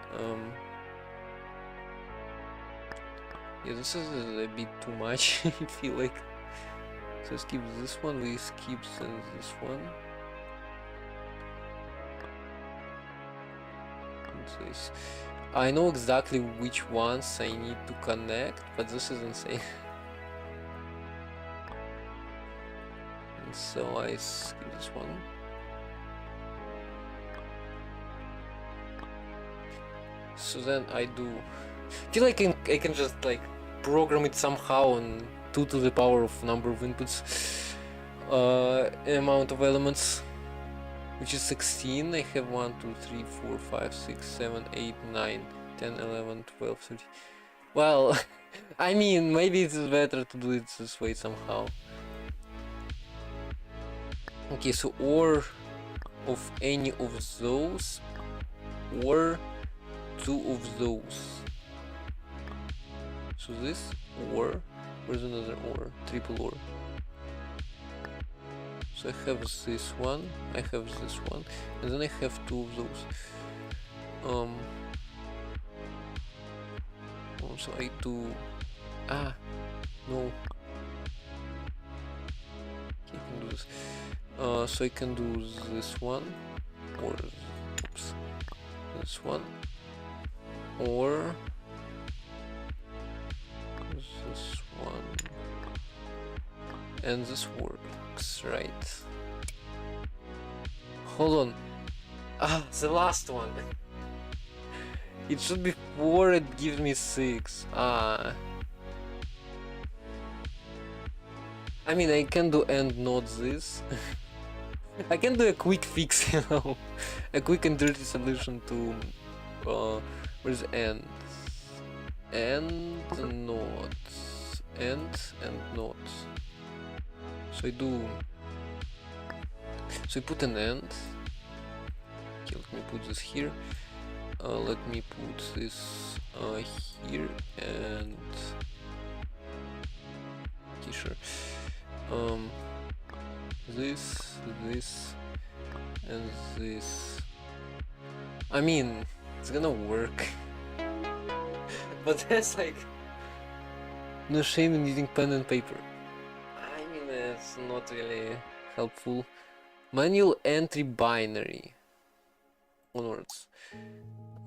Yeah, this is a bit too much. I feel like. So skip this one, we skip this one. And this. I know exactly which ones I need to connect, but this is insane. And so I skip this one. So then I do. I feel like I can just like program it somehow on 2 to the power of number of inputs, amount of elements, which is 16. I have 1, 2, 3, 4, 5, 6, 7, 8, 9, 10, 11, 12, 13. Well, I mean, maybe it's better to do it this way somehow. Okay, so OR of any of those, or 2 of those. So this OR, where's another OR? Triple OR. So I have this one, I have this one, and then I have 2 of those. So I do. No. Okay, I can do this. So I can do this one, or oops, this one, or this one, and this works, right? Hold on. The last one. It should be 4, it gives me 6. I mean, I can do and not this. I can do a quick fix, you know, a quick and dirty solution to where's end? and not, and not. So I do. So I put an and. Okay, let me put this here. Let me put this here and. Okay, sure. This, and this. I mean, it's gonna work. But that's like no shame in using pen and paper. I mean, it's not really helpful. Manual entry binary. Onwards.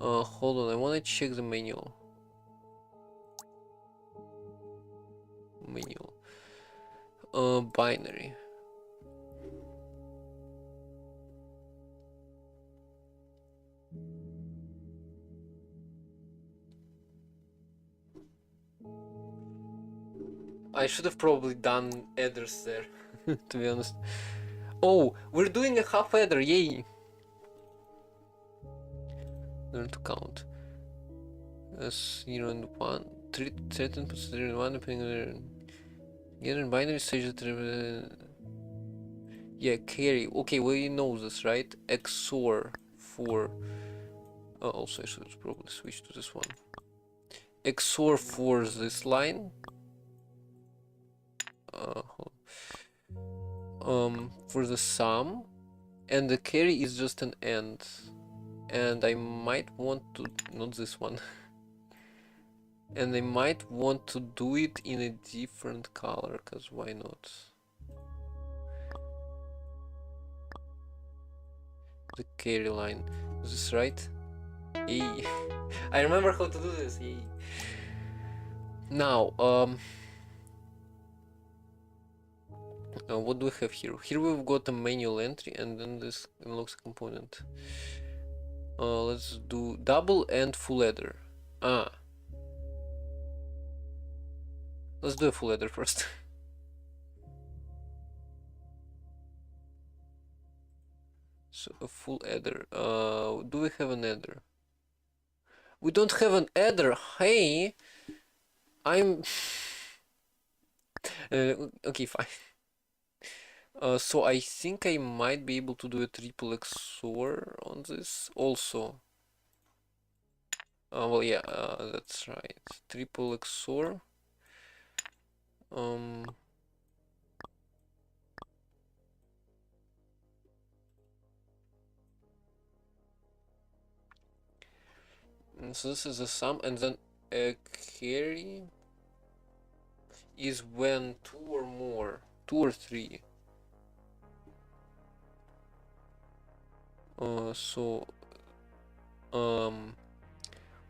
Hold on, I wanna check the manual. Manual. Binary. I should have probably done adders there, to be honest. Oh, we're doing a half adder, yay! Learn to count. 0 and 1. Certain puts 0 and 1 depending on the... Get in binary stage that... Yeah, carry. Okay, well you know this, right? XOR 4. Oh, also I should probably switch to this one. XOR for this line. For the sum, and the carry is just an AND, and I might want to, not this one, and I might want to do it in a different color, cause why not? The carry line, is this right? Yay. I remember how to do this, yay. Now, what do we have here? Here we've got a manual entry and then this unlocks a component. Let's do double and full header. Let's do a full header first. So a full header. Do we have an header? We don't have an header. Hey, I'm okay, fine. So I think I might be able to do a triple XOR on this also. Well, yeah, that's right. Triple XOR. So this is a sum, and then a carry is when two or more, 2 or 3.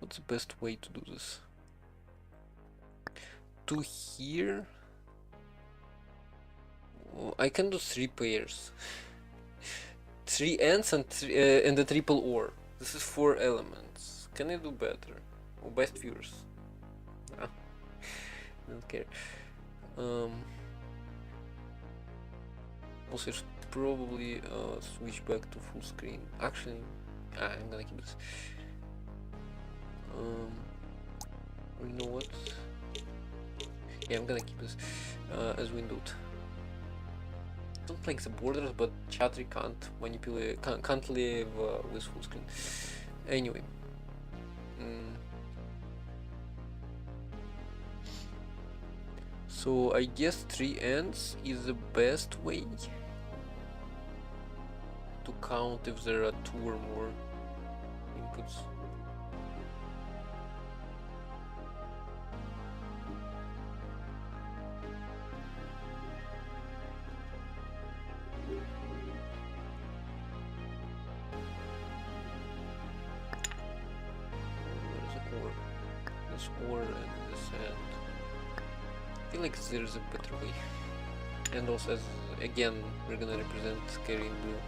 What's the best way to do this? To here, I can do 3 pairs, 3 ends and a triple OR. This is 4 elements. Can I do better? Or best viewers? No, don't care. Also, I should probably switch back to full screen. Actually, I'm gonna keep this. You know what? Yeah, I'm gonna keep this as windowed. Don't like the borders, but Chatri can't manipulate, can't live with full screen. Anyway. So I guess 3 ends is the best way to count if there are 2 or more inputs. Or and this end. I feel like there's a better way. And also, as again, we're gonna represent carry in blue.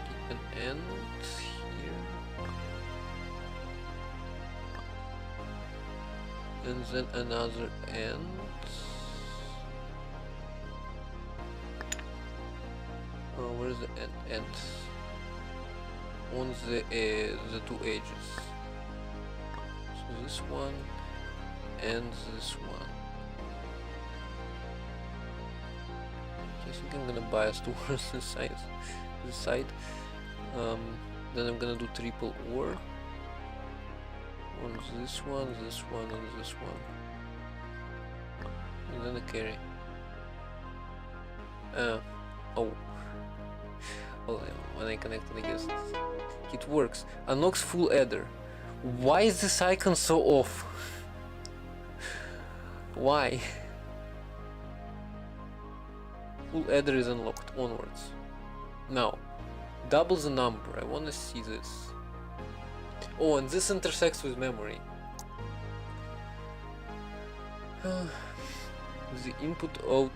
Keep an end here. And then another end. Where's the end? On the two edges. So this one and this one. Okay, I think I'm gonna bias towards this side. Then I'm gonna do triple OR on this one, and this one, and then a carry. Oh. Well, when I connected, I guess it works. Unlocks full adder. Why is this icon so off? Why? Full adder is unlocked. Onwards. Now, double the number. I want to see this. Oh, and this intersects with memory. The input out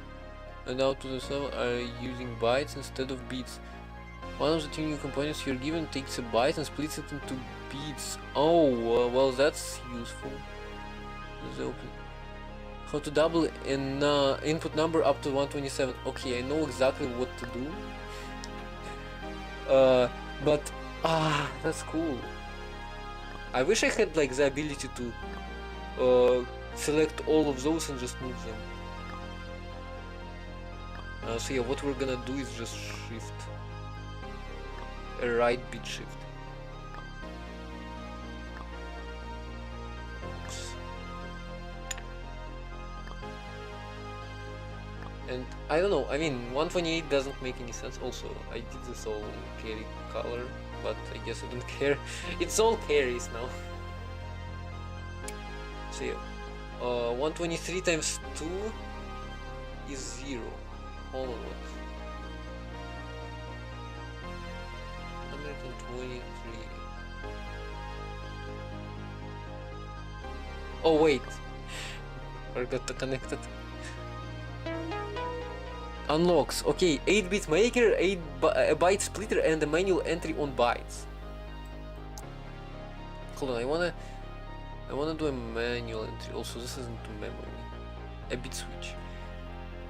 and output of the are using bytes instead of bits. One of the two new components you're given takes a byte and splits it into bits. Oh, well, that's useful. How to double an input number up to 127. Okay, I know exactly what to do. But that's cool. I wish I had like the ability to select all of those and just move them. So yeah, what we're gonna do is just shift. A right bit shift. Oops. And I don't know, I mean 128 doesn't make any sense. Also, I did this all carry color, but I guess I don't care. It's all carries now. So yeah, 123 times 2 is 0. Hold on, what? 123. Oh wait, forgot to connect it. Unlocks. Okay, 8-bit maker, a byte splitter, and a manual entry on bytes. Hold on, I wanna do a manual entry. Also, this isn't to memory. A bit switch.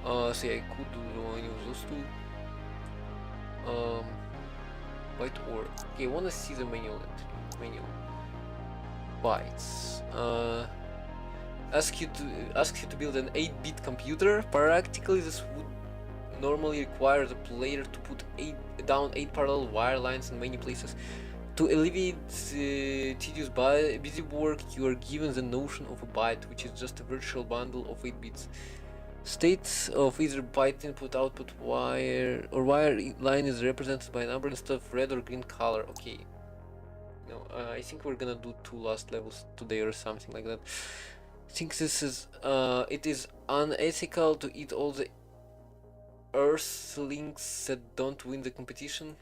So yeah, I could do any of those two. Byte or okay, I wanna see the manual entry. Manual bytes. Asks you to build an 8-bit computer. Practically, this would normally require the player to put down 8 parallel wire lines in many places. To alleviate tedious busy work, you are given the notion of a byte, which is just a virtual bundle of 8 bits. State of either byte input output wire or wire line is represented by a number instead of red or green color. Okay. No, I think we're gonna do 2 last levels today or something like that. I think this is it is unethical to eat all the earthlings that don't win the competition,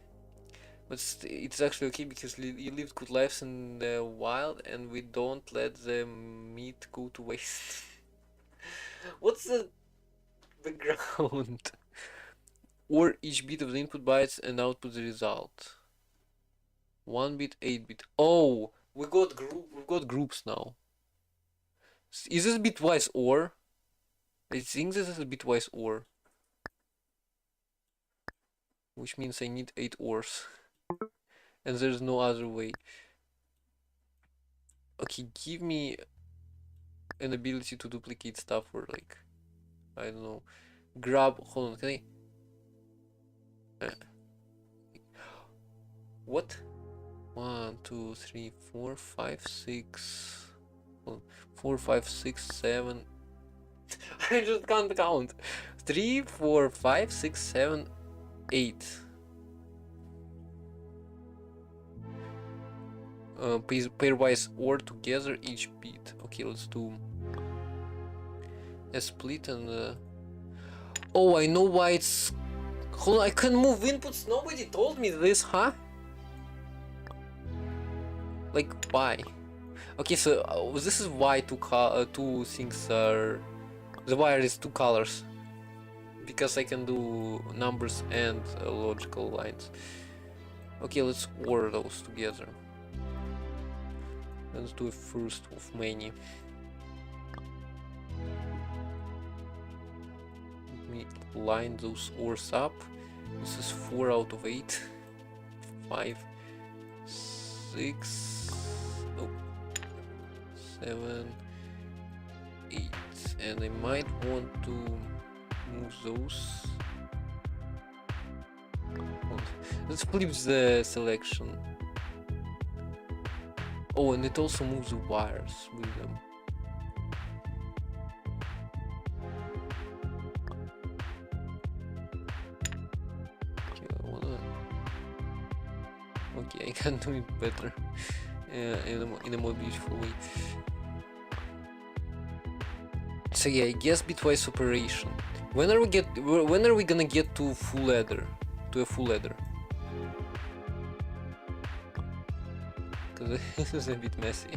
but it's actually okay because you lived good lives in the wild and we don't let the meat go to waste. What's the background? Or each bit of the input bytes and output the result. 1 bit, 8 bit. Oh, we've got groups now. Is this bitwise OR? I think this is a bitwise OR, which means I need 8 ORs, and there's no other way. Okay, give me an ability to duplicate stuff, or like, I don't know, grab. Hold on, can I? What? 1, 2, 3, 4, 5, 6. 4, 5, 6, 7. I just can't count. 3, 4, 5, 6, 7, 8. Pairwise or together each bit. Okay, let's do a split and oh, I know why it's. Hold on, I can move inputs. Nobody told me this, huh? Like why? Okay, so this is why two things are. The wire is 2 colors. Because I can do numbers and logical lines. Okay, let's order those together. Let's do a first of many. Let me line those ORs up. This is 4 out of 8. 5, 6, oh, 7, 8, and I might want to move those. Let's flip the selection. Oh, and it also moves the wires with them. Okay, I can do it better in a more beautiful way. So yeah, I guess bitwise operation. When are we gonna get to full adder? To a full adder? Because this is a bit messy.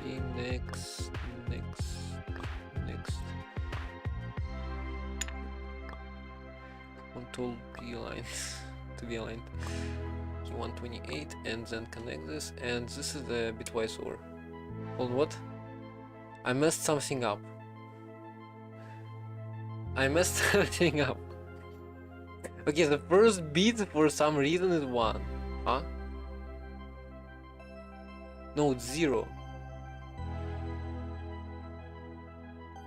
Okay, next. Control B lines to be aligned. 128, and then connect this, and this is the bitwise OR. Hold on, what? I messed something up. I messed something up. Okay, the first bit for some reason is 1. Huh? No, it's 0.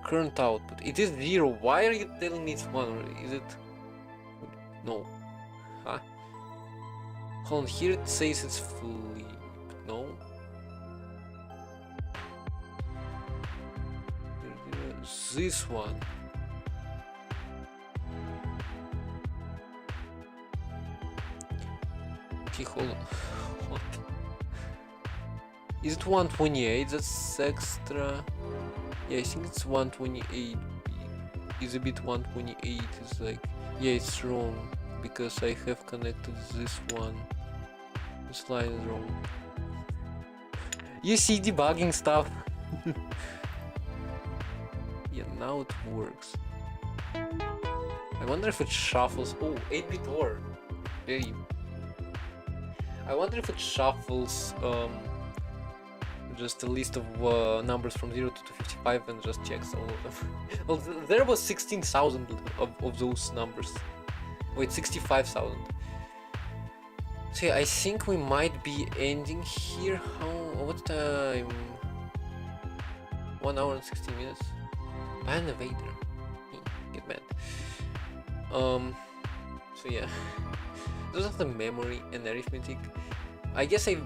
Current output. It is 0. Why are you telling me it's 1? Is it? No. Huh? Hold on, here it says it's flip. No? This one. Okay, hold on. What? Is it 128? That's extra. Yeah, I think it's 128. Is a bit 128. It's like, yeah, it's wrong because I have connected this one. This line is wrong. You see debugging stuff. Yeah, now it works. I wonder if it shuffles. Oh, 8-bit OR. Very. I wonder if it shuffles just a list of numbers from 0 to 255 and just checks all of them. Well, there was 16,000 of those numbers. Wait, 65,000. So yeah, I think we might be ending here. What time? 1 hour and 16 minutes. Ban evader. Get mad. So yeah. Those are the memory and arithmetic. I guess I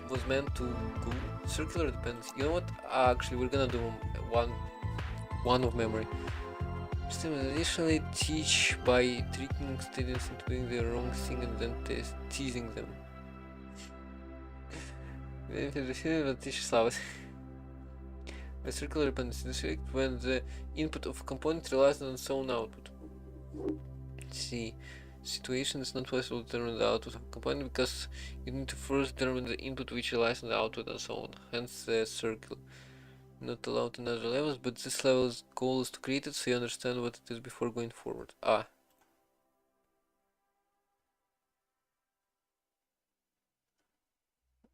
was meant to go circular dependency. You know what? Actually, we're gonna do one of memory. Additionally, teach by tricking students into doing the wrong thing and then teasing them. Teach out. A circular dependency is when the input of a component relies on its own output. See, situation is not possible to determine the output of a component because you need to first determine the input which relies on the output and so on. Hence the circle. Not allowed in other levels, but this level's goal is to create it so you understand what it is before going forward.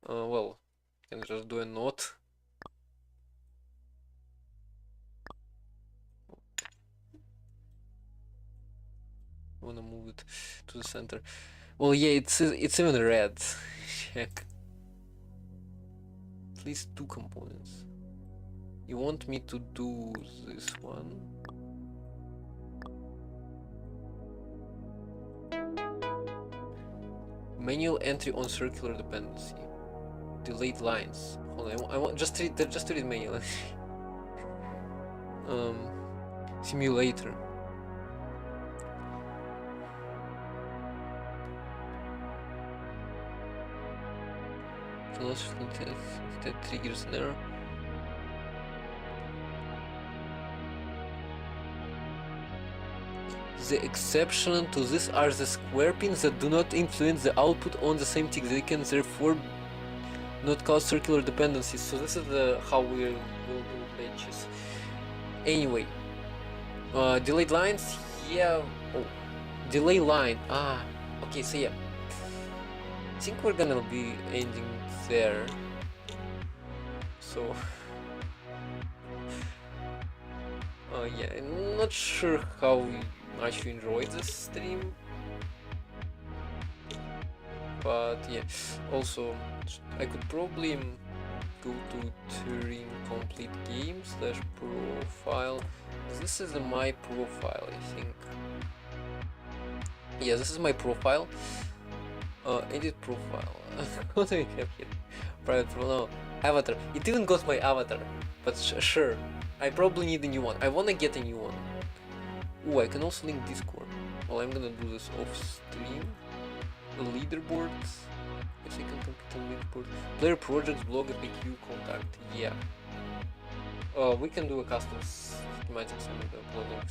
Well, can I just do a note? I wanna move it to the center. Well, yeah, it's even red. Check. At least 2 components. You want me to do this one? Manual entry on circular dependency. Delayed lines. Hold on, I want just to read manual. Simulator. Philosophy that triggers an error. The exception to this are the square pins that do not influence the output on the same tick. They can therefore not cause circular dependencies. So this is how we will do benches. Anyway, delayed lines, yeah. Oh, delay line. Ah, okay, so yeah. I think we're gonna be ending there. So, yeah, I'm not sure how much you enjoyed this stream, but yeah. Also, I could probably go to Turing Complete game / profile. This is my profile, I think. Yeah, this is my profile. Edit profile. What do we have here? Private profile. No, avatar. It even got my avatar. But sure, I probably need a new one. I wanna get a new one. Ooh, I can also link Discord. Well, I'm gonna do this off stream. Leaderboards. Yes, I can compete on leaderboard. Player projects, blog, FAQ, contact. Yeah. We can do a custom schematics and uploading.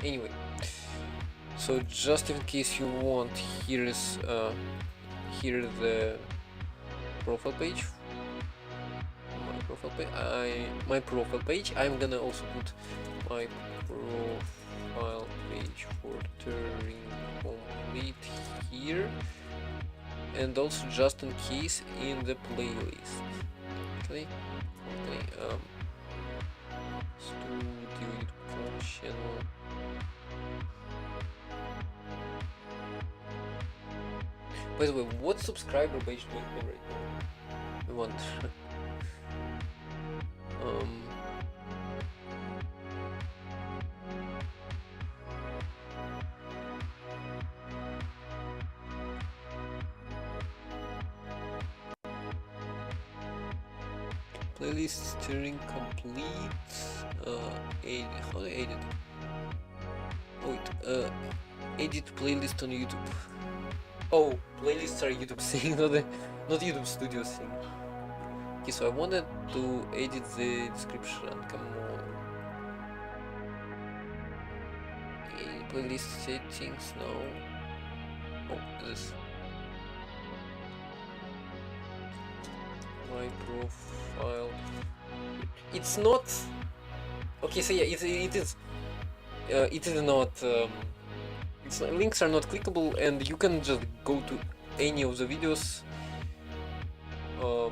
Anyway. So just in case you want, here is the profile page. My profile page. I'm gonna also put my profile page for Turing Complete here, and also just in case in the playlist. Okay. Studio YouTube channel. By the way, what subscriber page do you have right now? I wonder. Playlist Turing Complete. Edit. How do I edit? Oh wait. Edit playlist on YouTube. Oh, playlists are YouTube thing, not YouTube Studio thing. Okay, so I wanted to edit the description. Come on. Edit playlist settings now. Oh, this. My profile. It's not. Okay, so yeah, it is. It is not. Links are not clickable, and you can just go to any of the videos. So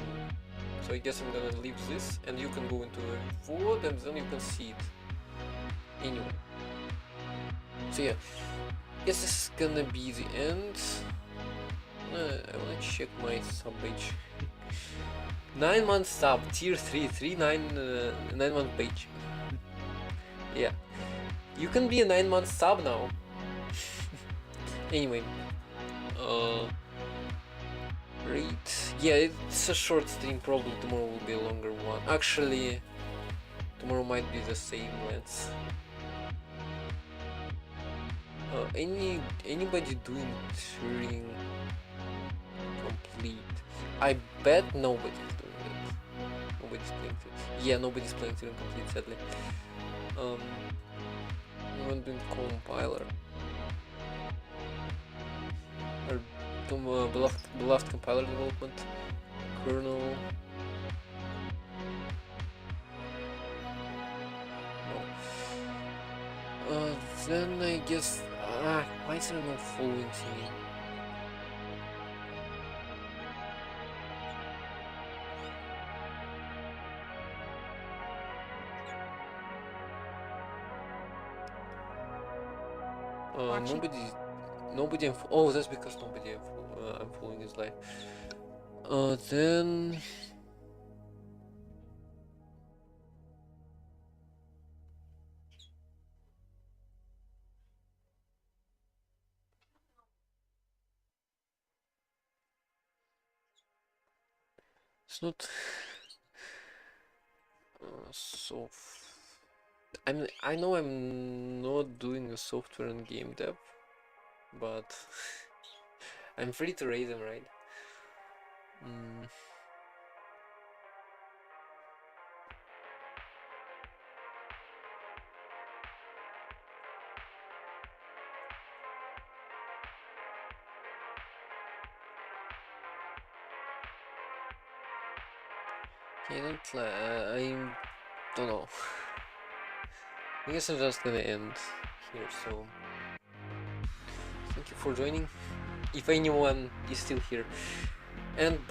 I guess I'm gonna leave this, and you can go into the VOD, and then you can see it. Anyway. So yeah, guess this is gonna be the end. I wanna check my sub page. 9-month sub, tier 3, 9-month page. Yeah, you can be a 9-month sub now. Anyway, great. Yeah, it's a short stream. Probably tomorrow will be a longer one. Actually, tomorrow might be the same length. Anybody doing Turing Complete? I bet nobody's doing it. Nobody's playing it. Yeah, nobody's playing Turing Complete, sadly. I'm doing compiler. Or beloved compiler development. Kernel. No. Then I guess. Why is there no following thingy? Nobody. Oh, that's because nobody I'm following his life. Then. It's not. I know I'm not doing a software and game dev, but I'm free to raise them, right? I don't know. I guess I'm just gonna end here, so for joining, if anyone is still here, and bye.